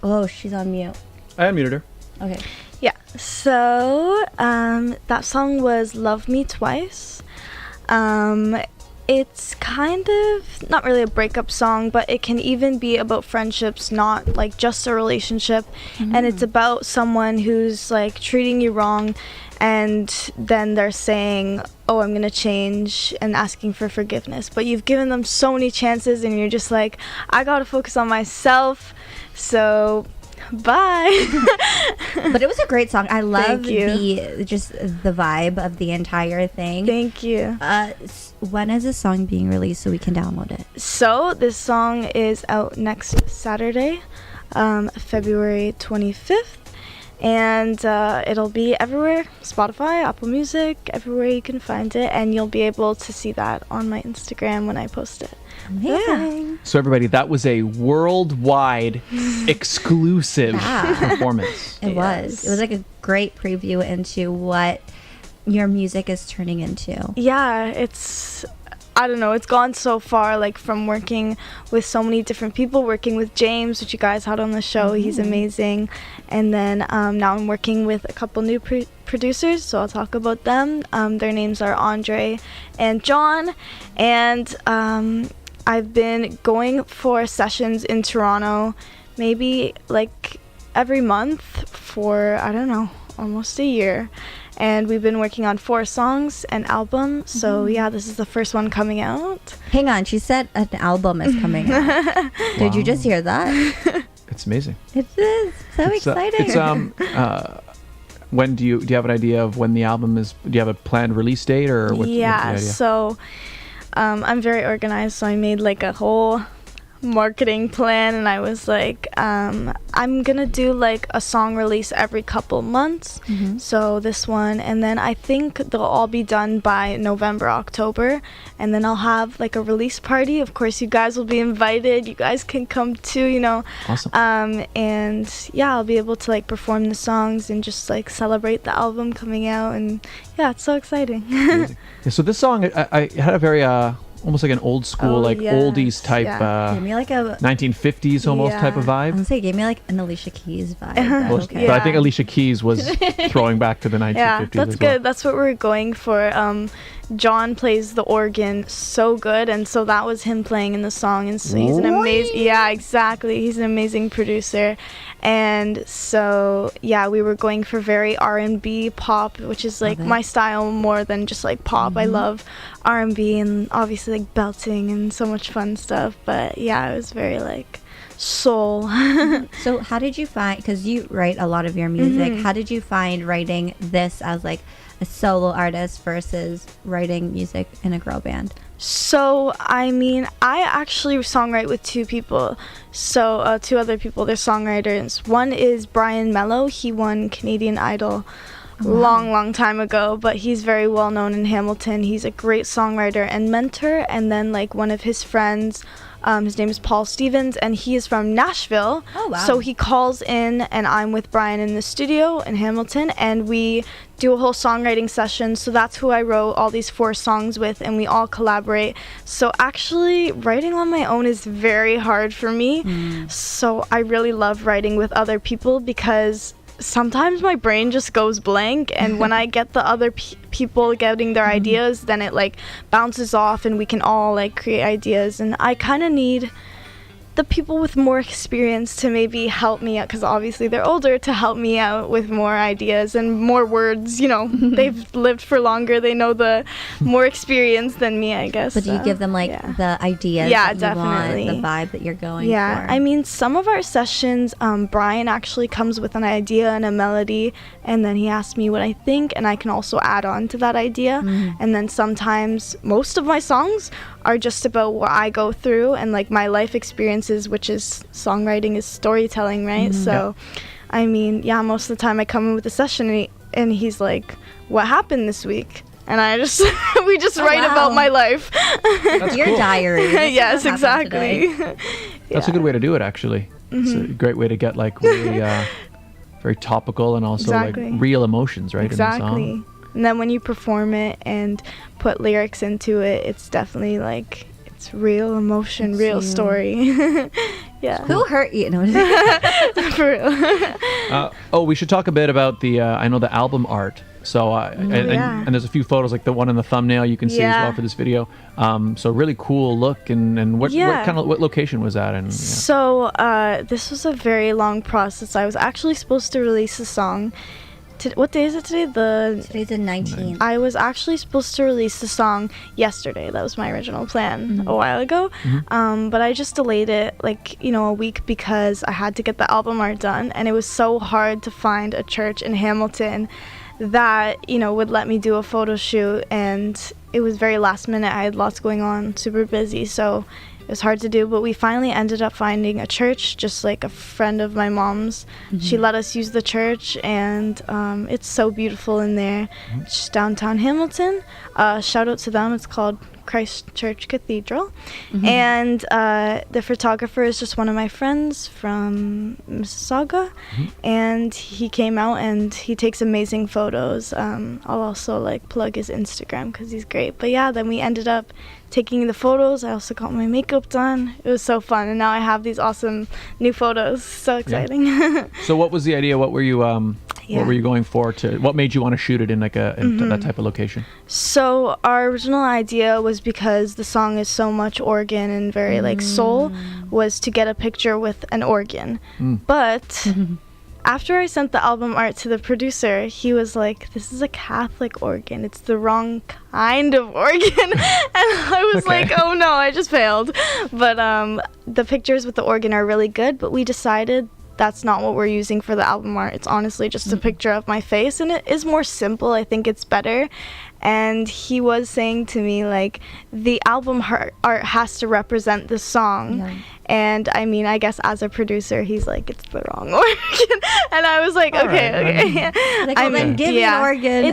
oh, she's on mute. I unmuted her. Okay. Yeah, so that song was Love Me Twice. It's kind of not really a breakup song, but it can even be about friendships, not like just a relationship. And it's about someone who's like treating you wrong, and then they're saying, oh, I'm gonna change, and asking for forgiveness. But you've given them so many chances, and you're just like, I gotta focus on myself, so bye. But it was a great song. I love Thank you. the vibe of the entire thing. Thank you. When is this song being released so we can download it? So this song is out next Saturday, February 25th. And it'll be everywhere, Spotify, Apple Music, everywhere you can find it. And you'll be able to see that on my Instagram when I post it. Amazing. So everybody, that was a worldwide exclusive performance. It was. It was like a great preview into what your music is turning into. Yeah, I don't know, it's gone so far, like from working with so many different people, working with James, which you guys had on the show. He's amazing. And then now I'm working with a couple new producers, so I'll talk about them. Their names are Andre and John. And I've been going for sessions in Toronto maybe like every month for, I don't know, almost a year. And we've been working on 4 songs, an album. So yeah, this is the first one coming out. Hang on, she said an album is coming out. Did you just hear that? It's amazing. It is so exciting. When do you have an idea of when the album is? Do you have a planned release date, or what's the idea? So I'm very organized, so I made like a whole marketing plan, and I was like, I'm gonna do like a song release every couple months. So this one, and then I think they'll all be done by November, October, and then I'll have like a release party. Of course, you guys will be invited. You guys can come too, you know. Awesome. And yeah, I'll be able to like perform the songs and just like celebrate the album coming out, and yeah, it's so exciting. Yeah, so this song, I had a very almost like an old school, oldies type, gave me like a 1950s almost type of I vibe. was gonna say, it gave me like an Alicia Keys vibe. Well, Okay. But I think Alicia Keys was throwing back to the 1950s. Yeah, that's as well. good. That's what we're going for. John plays the organ so good, and so that was him playing in the song, and so he's an amazing, yeah, exactly, he's an amazing producer. And so yeah, we were going for very R&B pop, which is like my style more than just like pop. I love R&B and obviously like belting and so much fun stuff, but yeah, it was very like soul. So how did you find, because you write a lot of your music, how did you find writing this as like a solo artist versus writing music in a girl band? So, I mean, I actually songwrite with two people. So, two other people, they're songwriters. One is Brian Mello. He won Canadian Idol long time ago, but he's very well known in Hamilton. He's a great songwriter and mentor. And then, like, one of his friends, his name is Paul Stevens, and he is from Nashville. Oh, wow. So he calls in, and I'm with Brian in the studio in Hamilton, and we do a whole songwriting session. So that's who I wrote all these 4 songs with, and we all collaborate. So actually, writing on my own is very hard for me. So I really love writing with other people because sometimes my brain just goes blank, and when I get the other people getting their ideas, then it like bounces off and we can all like create ideas. And I kind of need the people with more experience to maybe help me out, because obviously they're older, to help me out with more ideas and more words. You know, they've lived for longer, they know the more experience than me, I guess. But do you give them like the ideas that you want, the vibe that you're going for? I mean, some of our sessions, Brian actually comes with an idea and a melody, and then he asks me what I think, and I can also add on to that idea. And then sometimes most of my songs are just about what I go through and like my life experiences, which is songwriting is storytelling, right? So I mean, yeah, most of the time I come in with a session and he's like, what happened this week? And I just we just write about my life. That's your cool. diary. Yes, exactly. That's a good way to do it, actually. It's a great way to get like really very topical and also like real emotions, right? Exactly. In the song. And then when you perform it and put lyrics into it, it's definitely like it's real emotion, it's real story. Yeah. Who hurt you? No. For real. We should talk a bit about the I know the album art. So and there's a few photos like the one in the thumbnail you can see as well for this video. So really cool look and what location was that in? So this was a very long process. I was actually supposed to release a song. What day is it today? Today's the 19th. I was actually supposed to release the song yesterday. That was my original plan a while ago. But I just delayed it like, a week because I had to get the album art done, and it was so hard to find a church in Hamilton that, would let me do a photo shoot, and it was very last minute. I had lots going on, super busy, so it was hard to do, but we finally ended up finding a church, just like a friend of my mom's. She let us use the church, and it's so beautiful in there. It's just downtown Hamilton. Shout out to them. It's called Christ Church Cathedral. And the photographer is just one of my friends from Mississauga, and he came out and he takes amazing photos. I'll also like plug his Instagram because he's great. But yeah, then we ended up taking the photos. I also got my makeup done. It was so fun, and now I have these awesome new photos. So exciting. So what was the idea? What were you what were you going for? What made you want to shoot it in like in that type of location? So our original idea was, because the song is so much organ and very like soul, was to get a picture with an organ. But after I sent the album art to the producer, he was like, this is a Catholic organ. It's the wrong kind of organ. And I was like, oh no, I just failed. But the pictures with the organ are really good, but we decided that's not what we're using for the album art. It's honestly just a picture of my face, and it is more simple. I think it's better. And he was saying to me, like, the album art has to represent the song. And I mean, I guess as a producer, he's like, it's the wrong organ. And I was like, okay. Like, well, then give me an organ.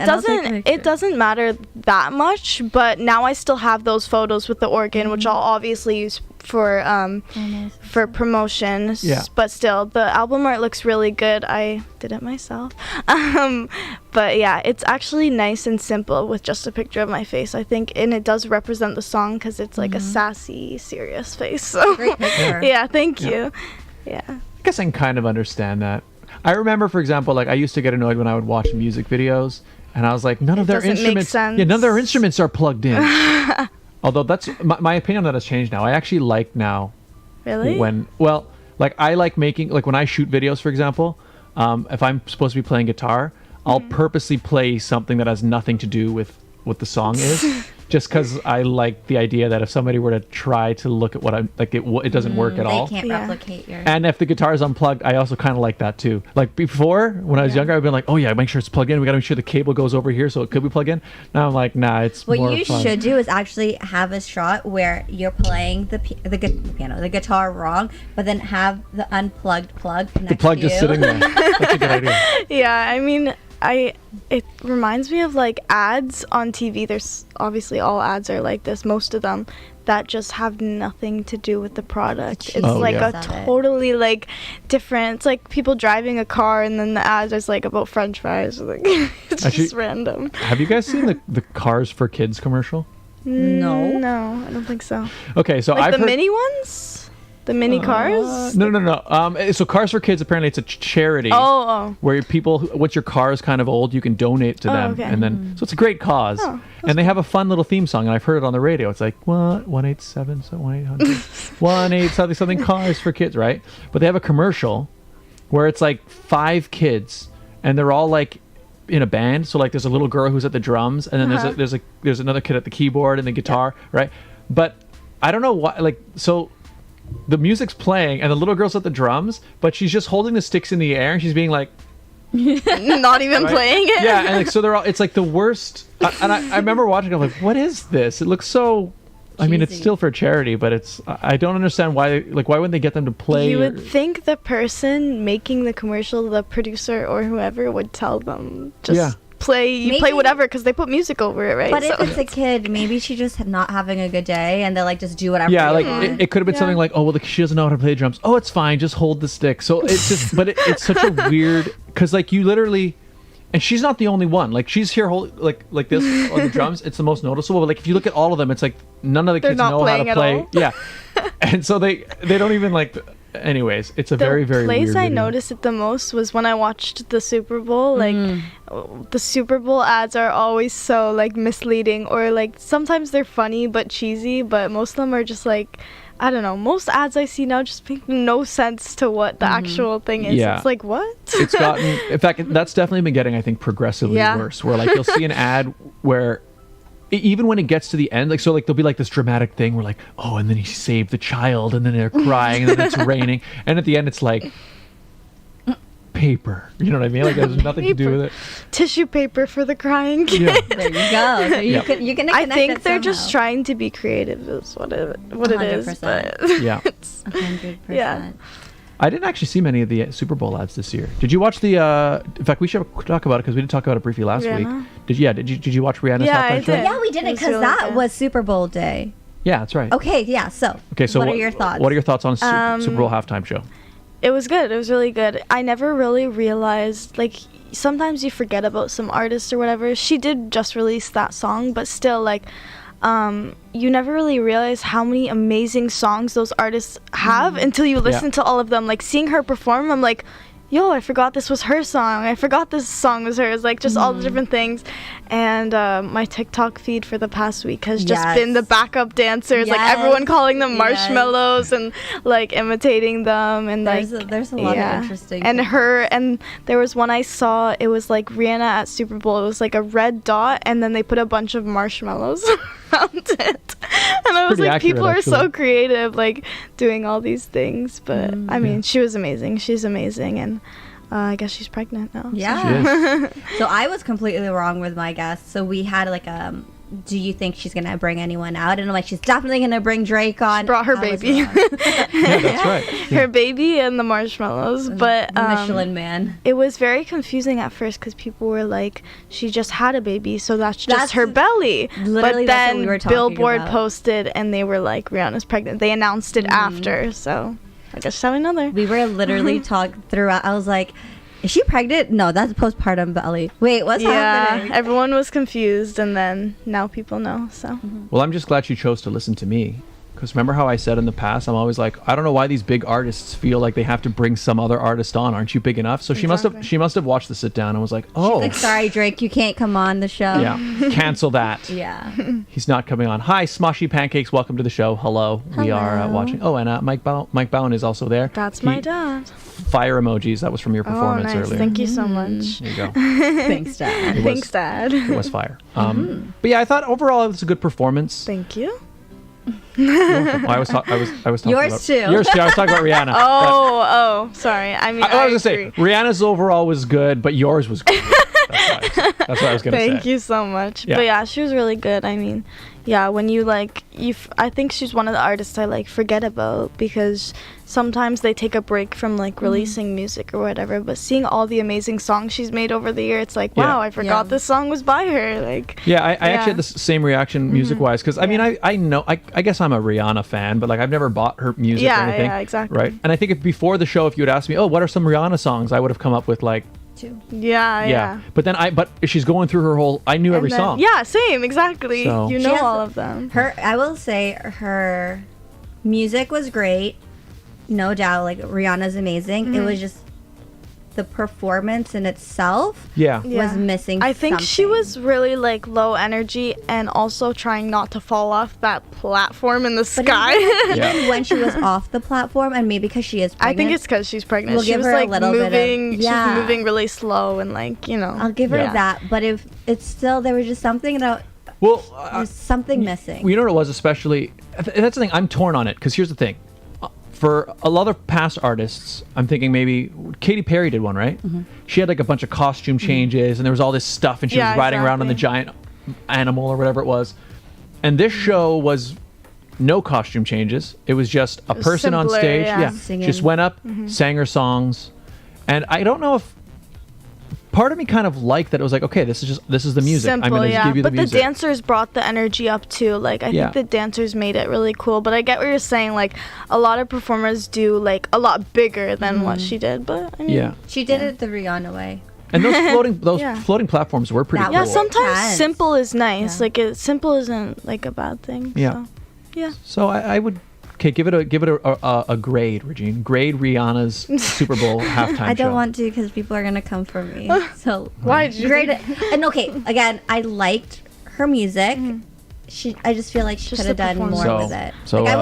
It doesn't matter that much, but now I still have those photos with the organ, which I'll obviously use for promotion. But still, the album art looks really good. I did it myself. But yeah, it's actually nice and simple with just a picture of my face, I think, and it does represent the song because it's like a sassy, serious face. So great picture. Yeah, thank you. Yeah. I guess I can kind of understand that. I remember, for example, like I used to get annoyed when I would watch music videos And I was like, none of their instruments. Yeah, none of their instruments are plugged in. Although that's my opinion on that has changed now. I actually like now. Really? I like making, like when I shoot videos, for example, if I'm supposed to be playing guitar, I'll purposely play something that has nothing to do with what the song is. Just because I like the idea that if somebody were to try to look at what I'm like, it doesn't work at all. They can't replicate your. And if the guitar is unplugged, I also kind of like that too. Like before, when I was younger, I've been like, oh yeah, make sure it's plugged in. We got to make sure the cable goes over here so it could be plugged in. Now I'm like, nah, it's more fun. What you should do is actually have a shot where you're playing the guitar wrong, but then have the unplugged plug next to you. The plug just sitting there. That's a good idea. Yeah, I mean, it reminds me of like ads on TV. There's obviously all ads are like this, most of them, that just have nothing to do with the product. It's totally like different. It's like people driving a car and then the ads is like about French fries. Like it's just random. Have you guys seen the Cars for Kids commercial? No, I don't think so. Okay, so like I've heard mini ones. The mini cars? No. So Cars for Kids, apparently it's a charity where people, once your car is kind of old, you can donate to them. Okay. And then, so it's a great cause. And they have a fun little theme song, and I've heard it on the radio. It's like, what? 187, so 1-800, something Cars for Kids, right? But they have a commercial where it's like 5 kids, and they're all like in a band. So like there's a little girl who's at the drums, and then there's another kid at the keyboard and the guitar, right? But I don't know why, like, so the music's playing and the little girl's at the drums, but she's just holding the sticks in the air and she's being like not even playing it. Yeah, and like, so they're all, it's like the worst. And I remember watching, I'm like, what is this? It looks so, I mean, it's still for charity, but it's, I don't understand why wouldn't they get them to play? You would think the person making the commercial, the producer or whoever, would tell them just play whatever, because they put music over it, right? But if it's a kid, maybe she's just not having a good day and they're like, just do whatever. Yeah, like it could have been something like, oh well, she doesn't know how to play drums. Oh, it's fine, just hold the stick. So it's just, but it's such a weird, because like you literally, and she's not the only one. Like she's here holding like this on the drums. It's the most noticeable. But like if you look at all of them, it's like none of the kids know how to play. Yeah, and so they don't even like. Anyways, it's a very, very weird place I noticed it the most was when I watched the Super Bowl. Like the Super Bowl ads are always so like misleading, or like sometimes they're funny but cheesy, but most of them are just like, I don't know, most ads I see now just make no sense to what the actual thing is. It's like, what? It's gotten, in fact, that's definitely been getting, I think, progressively worse, where like you'll see an ad where even when it gets to the end, like, so like there'll be like this dramatic thing where like, oh, and then he saved the child, and then they're crying, and then it's raining, and at the end it's like paper, you know what I mean? Like there's nothing to do with it. Tissue paper for the crying kid. Yeah. There you go. So you can I think they're just trying to be creative is what it is. But yeah. 100%. Yeah. I didn't actually see many of the Super Bowl ads this year. Did you watch the? In fact, we should talk about it because we did talk about it briefly last week. Did you watch Rihanna's halftime show? Yeah, we did it because that was Super Bowl day. Yeah, that's right. Okay, yeah. So what are your thoughts? What are your thoughts on Super Bowl halftime show? It was good. It was really good. I never really realized, like, sometimes you forget about some artist or whatever. She did just release that song, but still, like, you never really realize how many amazing songs those artists have until you listen to all of them. Like, seeing her perform, I'm like, yo, I forgot this was her song. I forgot this song was hers. Like, just all the different things. And my TikTok feed for the past week has just been the backup dancers. Like, everyone calling them marshmallows and, like, imitating them. And there's a lot of interesting and things. And there was one I saw, it was, like, Rihanna at Super Bowl. It was, like, a red dot, and then they put a bunch of marshmallows around it. And I was like, people are so creative, like, doing all these things. But, I mean, she was amazing. She's amazing. And I guess she's pregnant now. Yeah. So I was completely wrong with my guess. So we had like do you think she's going to bring anyone out? And I'm like, she's definitely going to bring Drake on. She brought her baby. Yeah, that's right. Yeah. Her baby and the marshmallows. But Michelin Man. It was very confusing at first because people were like, she just had a baby, so that's just her belly. Literally, but then that's what we were talking Billboard about. posted and they were like, Rihanna's pregnant. They announced it after, so I guess she's having another. We were literally talking throughout. I was like, is she pregnant? No, that's postpartum belly. Wait, what's happening? Yeah, everyone was confused, and then now people know. So. Well, I'm just glad she chose to listen to me, because remember how I said in the past, I'm always like, I don't know why these big artists feel like they have to bring some other artist on. Aren't you big enough? So she must have watched the sit down and was like, oh, She's like, sorry, Drake, you can't come on the show. yeah, cancel that. Yeah. He's not coming on. Hi, Smoshy Pancakes. Welcome to the show. Hello. We are watching. Oh, and Mike Bowen is also there. That's my dad. Fire emojis. That was from your performance nice. earlier. Thank you so much. There you go. Thanks, Dad. Thanks, Dad. It was fire. But yeah, I thought overall it was a good performance. Thank you. I was talking Yours about, too. Yours too. I was talking about Rihanna. Oh, sorry. I mean, I was gonna say Rihanna's overall was good, but yours was good. That's what I was gonna say. Thank you so much. Yeah. But yeah, she was really good. I mean, yeah, when you I think she's one of the artists I forget about, because sometimes they take a break from releasing music or whatever, but seeing all the amazing songs she's made over the year, it's like, wow, I forgot this song was by her. I actually had the same reaction music wise, because I mean, I know I guess I'm a Rihanna fan, but I've never bought her music or anything. Yeah, exactly. Right. And I think if before the show, if you had asked me, oh, what are some Rihanna songs, I would have come up with Two. Yeah. But then but she's going through her whole, I knew every song. Yeah, same, exactly. So. You know all of them. I will say her music was great, no doubt. Rihanna's amazing. It was just the performance in itself was missing. I think she something. was really low energy and also trying not to fall off that platform in the sky. Even when she was off the platform, and maybe because she is pregnant. I think it's because she's pregnant. We'll she give was her a little moving, bit of, she's moving really slow and I'll give her that. But if it's still, there was just something about. Well, there's something missing. You know what it was, especially. That's the thing. I'm torn on it, because here's the thing. For a lot of past artists, I'm thinking maybe Katy Perry did one, right? Mm-hmm. She had a bunch of costume changes, and there was all this stuff, and she was riding around on the giant animal or whatever it was. And this show was no costume changes. It was just a person on stage. Singing. Just went up, sang her songs, and I don't know if. Part of me kind of liked that it was okay, this is the music. Simple, I'm going to give you the music. But the dancers brought the energy up too. I think the dancers made it really cool. But I get what you're saying. A lot of performers do a lot bigger than what she did. But I mean, she did it the Rihanna way. And those floating platforms were pretty cool. Yeah, sometimes simple is nice. Simple isn't a bad thing. Yeah. So, yeah. So I would. Okay, give it a grade, Regine. Grade Rihanna's Super Bowl halftime show. I don't want to, because people are gonna come for me. So why did you grade it? And again, I liked her music. I just feel like she could have done more with it. So I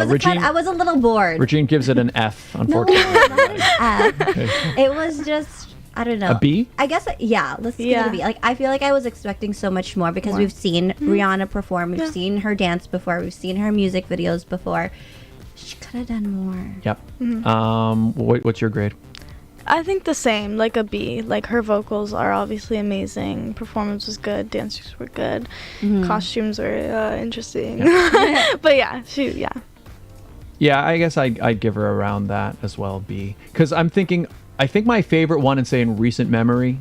was a little bored. Regine gives it an F, unfortunately. No, not an F. Okay. It was just. I don't know. A B? I guess, let's give it a B. I feel like I was expecting so much more, because we've seen Rihanna perform. We've seen her dance before. We've seen her music videos before. She could have done more. Yep. What's your grade? I think the same, a B. Her vocals are obviously amazing. Performance was good. Dancers were good. Costumes were interesting. But yeah. Yeah, I guess I'd give her around that as well, B. Because I think my favorite one in recent memory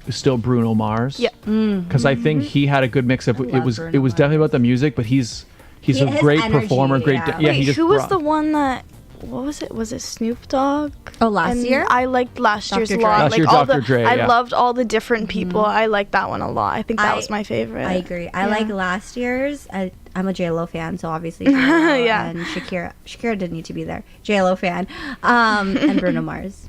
is still Bruno Mars. Yeah. Because I think he had a good mix of, it was definitely about the music, but he's a great performer. Who was the one that? What was it? Was it Snoop Dogg? Oh, last year? I liked last year's a Dre. lot. Last year, Dr. Dre. I loved all the different people. I liked that one a lot. I think that was my favorite. I agree. I like last year's. I'm a JLo fan, so obviously JLo and Shakira. Shakira didn't need to be there. JLo fan, and Bruno Mars.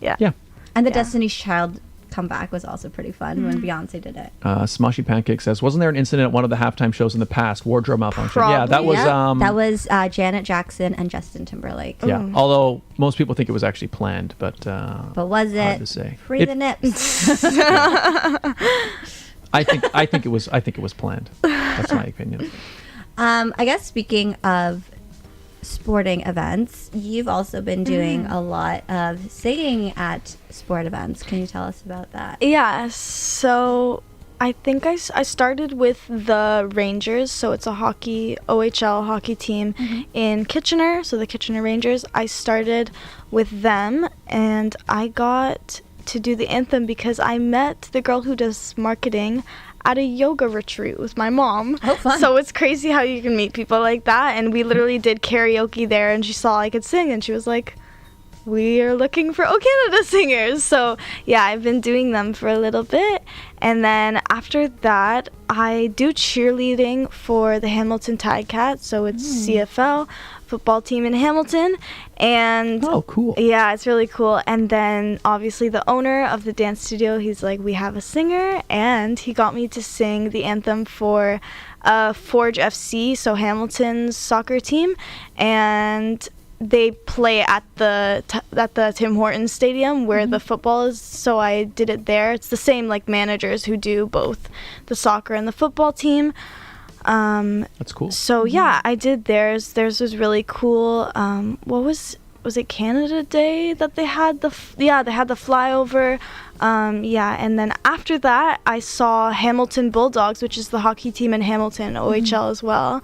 Yeah. And the Destiny's Child comeback was also pretty fun when Beyonce did it. Smoshy Pancake says, wasn't there an incident at one of the halftime shows in the past? Wardrobe malfunction. Yeah, that was that was Janet Jackson and Justin Timberlake. Yeah, although most people think it was actually planned, but was it? Hard to say. Free the nips. I think it was planned. That's my opinion. I guess speaking of sporting events, you've also been doing a lot of singing at sport events. Can you tell us about that? Yeah, so I think I started with the Rangers, so it's a OHL hockey team in Kitchener, so the Kitchener Rangers. I started with them, and I got to do the anthem because I met the girl who does marketing at a yoga retreat with my mom. Oh, fun. So it's crazy how you can meet people like that. And we literally did karaoke there, and she saw I could sing, and she was like, we are looking for O Canada singers. So yeah, I've been doing them for a little bit. And then after that, I do cheerleading for the Hamilton Ticats. So it's CFL football team in Hamilton. And oh, cool. Yeah, it's really cool. And then obviously the owner of the dance studio, he's like, we have a singer, and he got me to sing the anthem for Forge FC, so Hamilton's soccer team, and they play at the Tim Hortons Stadium where the football is, so I did it there. It's the same like managers who do both the soccer and the football team. That's cool. So yeah, I did theirs. Theirs was really cool. What was it Canada Day that they had they had the flyover. And then after that I saw Hamilton Bulldogs, which is the hockey team in Hamilton, OHL as well.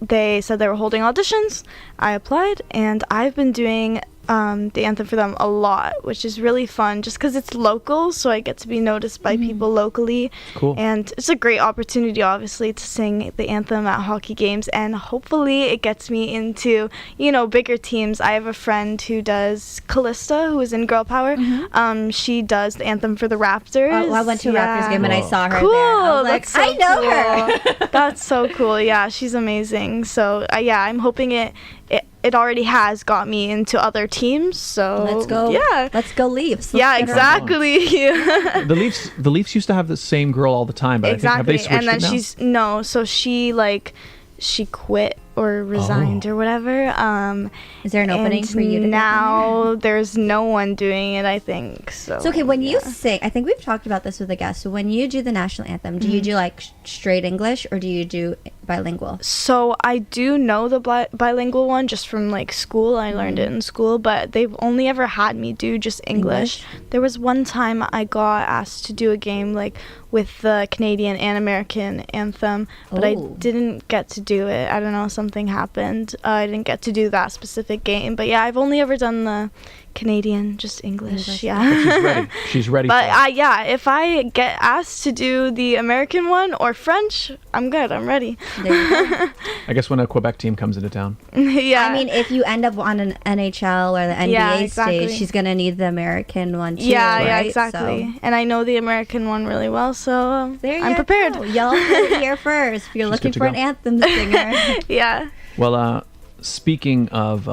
They said they were holding auditions. I applied, and I've been doing the anthem for them a lot, which is really fun just because it's local, so I get to be noticed by people locally. Cool. And it's a great opportunity, obviously, to sing the anthem at hockey games, and hopefully it gets me into, bigger teams. I have a friend who does, Callista, who is in Girl Power. She does the anthem for the Raptors. I went to a Raptors game and I saw her cool. there. I was like, That's so I know her. That's so cool. Yeah, she's amazing. So I'm hoping it already has got me into other teams, so let's go. Yeah, let's go Leafs. Yeah, exactly. The Leafs used to have the same girl all the time, but exactly. I think have they switched and then it now? So she quit or resigned or whatever. Is there an opening for you to now? There's no one doing it, I think. So okay, when you sing, I think we've talked about this with a guest. So when you do the national anthem, do you do like straight English or do you do bilingual? So I do know the bilingual one just from like school. I learned it in school, but they've only ever had me do just English. There was one time I got asked to do a game like with the Canadian and American anthem, but I didn't get to do it. I don't know, something happened. I didn't get to do that specific game, but yeah, I've only ever done the Canadian, just English. Yeah. But she's ready. But if I get asked to do the American one or French, I'm good. I'm ready. There you go. I guess when a Quebec team comes into town. Yeah. I mean, if you end up on an NHL or the NBA stage, she's gonna need the American one too. Yeah, right? exactly. So. And I know the American one really well, so I'm prepared. Y'all heard it here first. If you're looking for an anthem singer. Yeah. Well, speaking of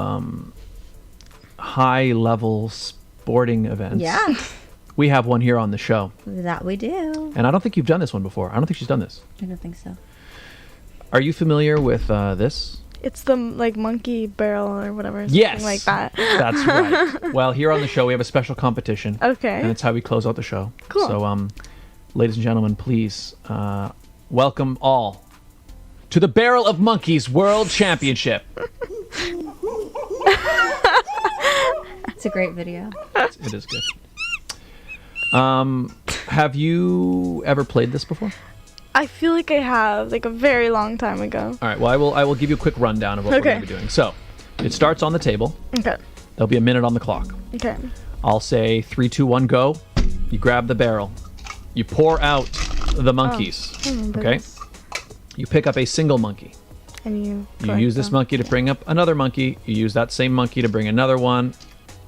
high-level sporting events, we have one here on the show. That we do. And I don't think you've done this one before. I don't think she's done this. I don't think so. Are you familiar with this? It's the monkey barrel or whatever. Yes, like that. That's right. Well, here on the show we have a special competition. Okay. And that's how we close out the show. Cool. So, ladies and gentlemen, please welcome all to the Barrel of Monkeys World Championship. It's a great video. It is good. Have you ever played this before? I feel like I have, like a very long time ago. All right. Well, I will give you a quick rundown of what we're going to be doing. So, it starts on the table. Okay. There'll be a minute on the clock. Okay. I'll say 3, 2, 1, go. You grab the barrel. You pour out the monkeys. Okay. You pick up a single monkey. And you use this monkey to bring up another monkey. You use that same monkey to bring another one.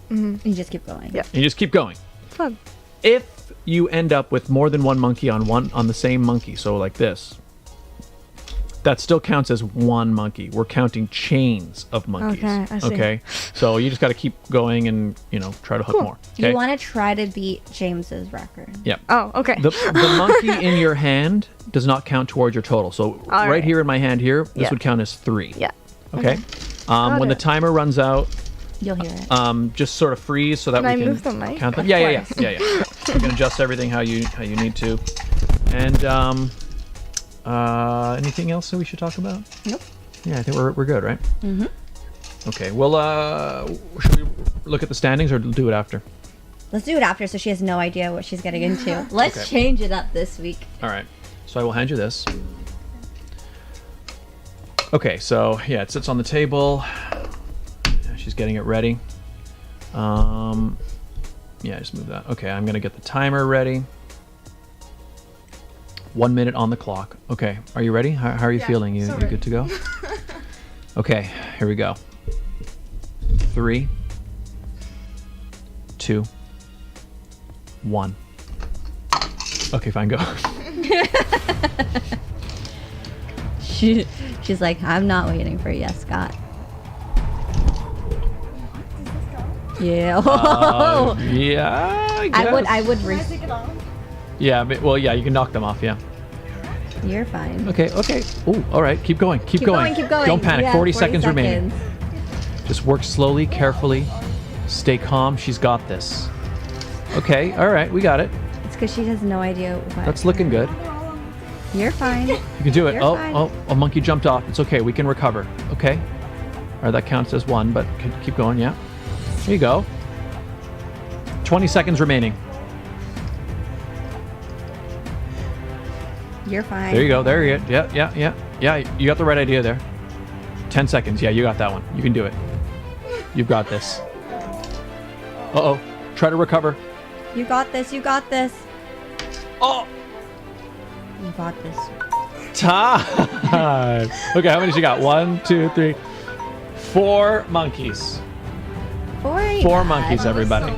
You just keep going. Yeah. And you just keep going. Fun. If you end up with more than one monkey on the same monkey, so like this, that still counts as one monkey. We're counting chains of monkeys. Okay, I see. Okay? So you just got to keep going and, try to hook more. Okay? You want to try to beat James's record. Yeah. Oh, okay. The monkey in your hand does not count towards your total. So right here in my hand here, this would count as 3. Yeah. Okay? When the timer runs out, you'll hear it. just sort of freeze so that Can we I can move the mic? count them. Yeah. You can adjust everything how you need to. And anything else that we should talk about? Nope. Yeah, I think we're good, right? Mm-hmm. Okay. Well, should we look at the standings or do it after? Let's do it after so she has no idea what she's getting into. Let's change it up this week. All right. So I will hand you this. Okay, so it sits on the table. She's getting it ready. Just move that. Okay, I'm gonna get the timer ready. 1 minute on the clock. Okay, are you ready? How are you feeling? You good to go? Okay, here we go. 3, 2, 1. Okay, fine, go. She's like, I'm not waiting for yes, Scott. Yeah. Yeah. I would. Yeah. Well, yeah. You can knock them off. Yeah. You're fine. Okay. Oh, all right. Keep going. Keep going. Don't panic. Yeah, 40 seconds remaining. Just work slowly, carefully. Stay calm. She's got this. Okay. All right. We got it. It's because she has no idea what. That's looking good. You're fine. You can do it. You're fine. A monkey jumped off. It's okay. We can recover. Okay. All right. That counts as one, but keep going. Yeah. There you go. 20 seconds remaining. You're fine. There you go. There you go. Yeah. You got the right idea there. 10 seconds. Yeah, you got that one. You can do it. You've got this. Uh-oh. Try to recover. You got this. Oh! You got this. Time! Okay, how many she got? 1, 2, 3, 4 monkeys. Four monkeys, everybody.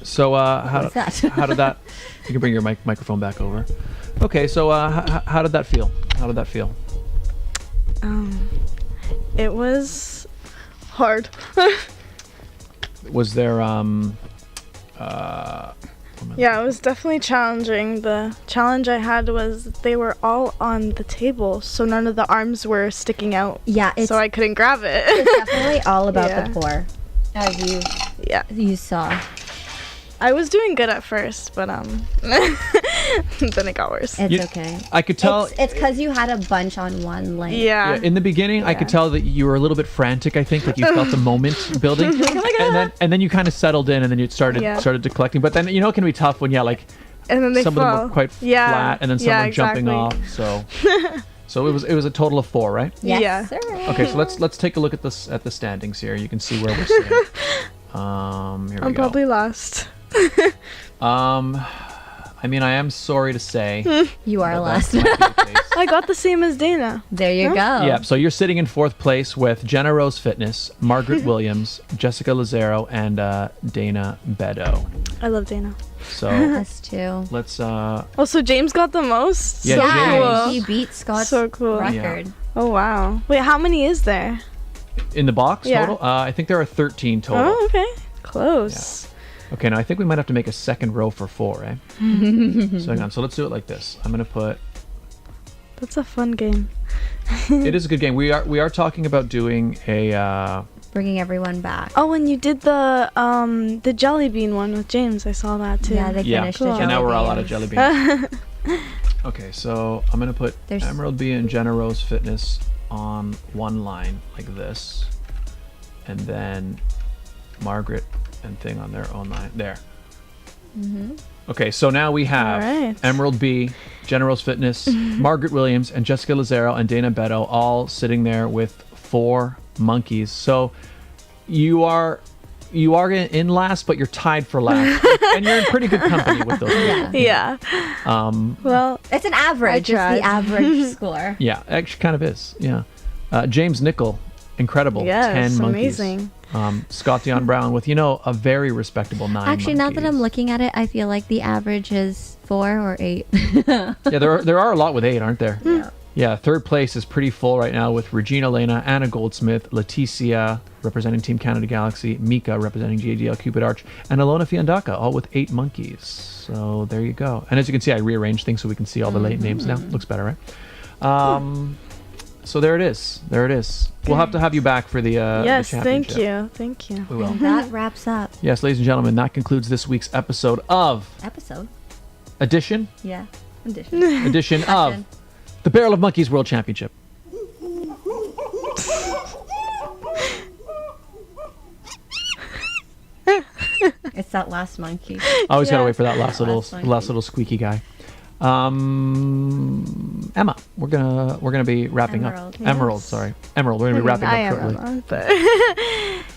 So how did that? You can bring your microphone back over. Okay, so how did that feel? It was hard. Was there Yeah, it was definitely challenging. The challenge I had was they were all on the table, so none of the arms were sticking out. Yeah, so I couldn't grab it. It's definitely all about the pour, as you saw. I was doing good at first, but then it got worse. It's okay. I could tell. It's because you had a bunch on one leg. Yeah. In the beginning, I could tell that you were a little bit frantic. I think, like you felt the moment building, and then you kind of settled in, and then you started to collecting. But then it can be tough when and then they some fall. of them were quite flat, and then some were jumping off. So it was a total of 4, right? Yes, sir. Okay, so let's take a look at the standings here. You can see where we're sitting. Here we go. I'm probably last. I mean, I am sorry to say you are last. I got the same as Dana. There you go. Yeah, so you're sitting in 4th place with Jenna Rose Fitness, Margaret Williams, Jessica Lazaro, and Dana Bedo. I love Dana. So us too. Let's so James got the most? Yeah, so he beat Scott's record. Yeah. Oh wow. Wait, how many is there? In the box total? I think there are 13 total. Oh, okay. Close. Yeah. Okay, now I think we might have to make a second row for 4, eh? So hang on. So let's do it like this. I'm gonna put. That's a fun game. It is a good game. We are talking about doing a. Bringing everyone back. Oh, and you did the jelly bean one with James. I saw that too. Yeah, they finished the jelly and now we're all out of beans. jelly beans. Okay, so I'm gonna put Emerald Bee and Jenna Rose Fitness on one line like this, and then Margaret and Thing on their own line there. Okay, so now we have Emerald Bee, Jenna Rose Fitness, Margaret Williams, and Jessica Lazaro and Dana Bedo all sitting there with 4 monkeys. So you are in last, but you're tied for last, and you're in pretty good company with those people. Yeah. Well, it's an average. It's the average score. Yeah, actually kind of is. Yeah. James Nickel, incredible. Yes, 10 monkeys. Amazing. Scott Dion Brown with a very respectable 9 Actually, monkeys. now that I'm looking at it, I feel like the average is 4 or 8. Yeah, there are a lot with 8, aren't there? Yeah. Yeah, 3rd place is pretty full right now with Regine, Alaina, Anna Goldsmith, Leticia representing Team Canada Galaxy, Mika representing JDL Cupid Arch, and Alona Fiandaca, all with 8 monkeys. So there you go. And as you can see, I rearranged things so we can see all the late names now. Looks better, right? So there it is. We'll have to have you back for the yes, championship. Thank you. We will. And that wraps up. Yes, ladies and gentlemen, that concludes this week's episode of edition of the Barrel of Monkeys World Championship. It's that last monkey. I always gotta wait for that last little squeaky guy. Emma, we're gonna be wrapping up. Emerald, sorry. Emerald, we're gonna be wrapping up shortly.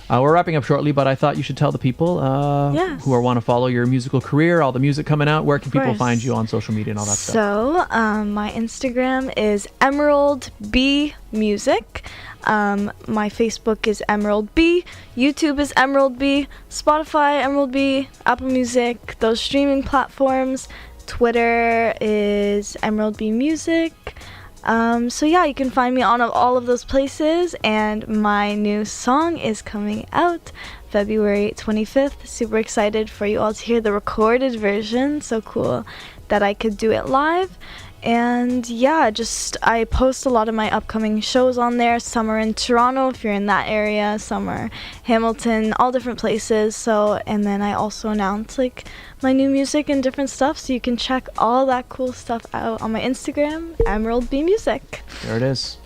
We're wrapping up shortly, but I thought you should tell the people who want to follow your musical career, all the music coming out. Where can people find you on social media and all that stuff? So, my Instagram is Emerald B Music. My Facebook is Emerald B. YouTube is Emerald B. Spotify, Emerald B. Apple Music, those streaming platforms. Twitter is Emerald B Music. So yeah, you can find me on all of those places, and my new song is coming out February 25th. Super excited for you all to hear the recorded version. So cool that I could do it live. And yeah, I post a lot of my upcoming shows on there. Some are in Toronto if you're in that area, some are Hamilton, all different places. So, and then I also announce like my new music and different stuff, so you can check all that cool stuff out on my Instagram, Emerald B Music. There it is.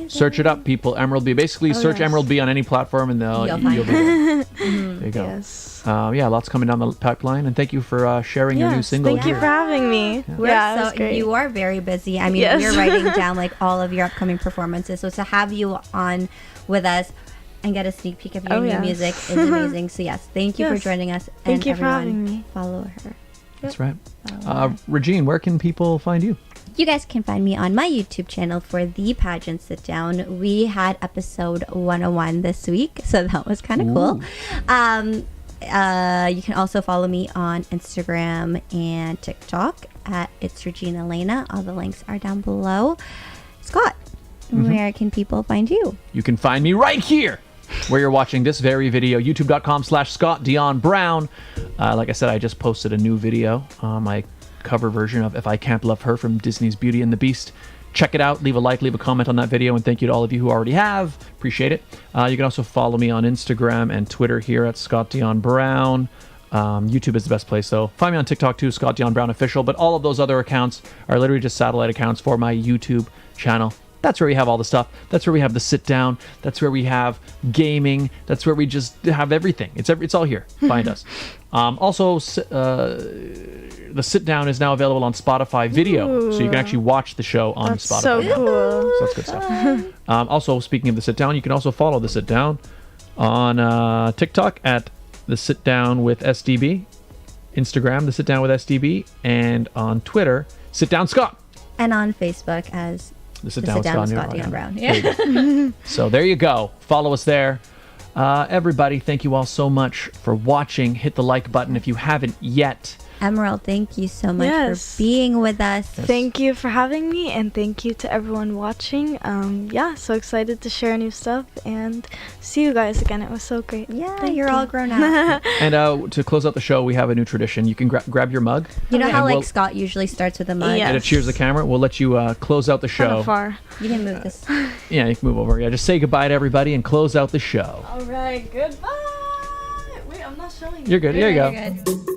Search it up, people. Emerald B. Basically, search Emerald B on any platform, and you'll be there. There you go. Yes. Yeah, lots coming down the pipeline, and thank you for sharing your new single. Thank you for having me. Yeah, it was great. You are very busy. I mean, we're writing down like all of your upcoming performances. So to have you on with us and get a sneak peek of your new music is amazing. So yes, thank you for joining us. Thank you for everyone, having me. Follow her. That's right. Regine, where can people find you? You guys can find me on my YouTube channel for the pageant sit down. We had episode 101 this week, so that was kind of cool. You can also follow me on Instagram and TikTok at It's Regine Alaina. All the links are down below. Scott, where can people find you? You can find me right here where you're watching this very video, youtube.com/Scott Dion Brown. Like I said, I just posted a new video, my cover version of If I Can't Love Her from Disney's Beauty and the Beast. Check it out. Leave a like, leave a comment on that video, and thank you to all of you who already have. Appreciate it. You can also follow me on Instagram and Twitter here at Scott Dion Brown. YouTube is the best place, so find me on TikTok too, Scott Dion Brown Official. But all of those other accounts are literally just satellite accounts for my YouTube channel. That's where we have all the stuff. That's where we have the sit down. That's where we have gaming. That's where we just have everything. It's all here. Find us. Also, the sit down is now available on Spotify video, so you can actually watch the show on Spotify. So cool. So that's good stuff. Also, speaking of the sit down, you can also follow the sit down on TikTok at the sit down with SDB, Instagram the sit down with SDB, and on Twitter sit down Scott, and on Facebook as the sit down with Scott Dion Brown. Yeah. So there you go. Follow us there. Everybody, thank you all so much for watching. Hit the like button if you haven't yet. Emerald, thank you so much for being with us. Thank you for having me, and thank you to everyone watching. So excited to share new stuff and see you guys again. It was so great. Yeah, you're all grown up. And to close out the show, we have a new tradition. You can grab your mug. You know how Scott usually starts with a mug? Yes. And it cheers the camera. We'll let you close out the show. Kind of far. You can move this. Yeah, you can move over. Yeah, just say goodbye to everybody and close out the show. All right, goodbye. Wait, I'm not showing you. You're good. Here you go. You're good.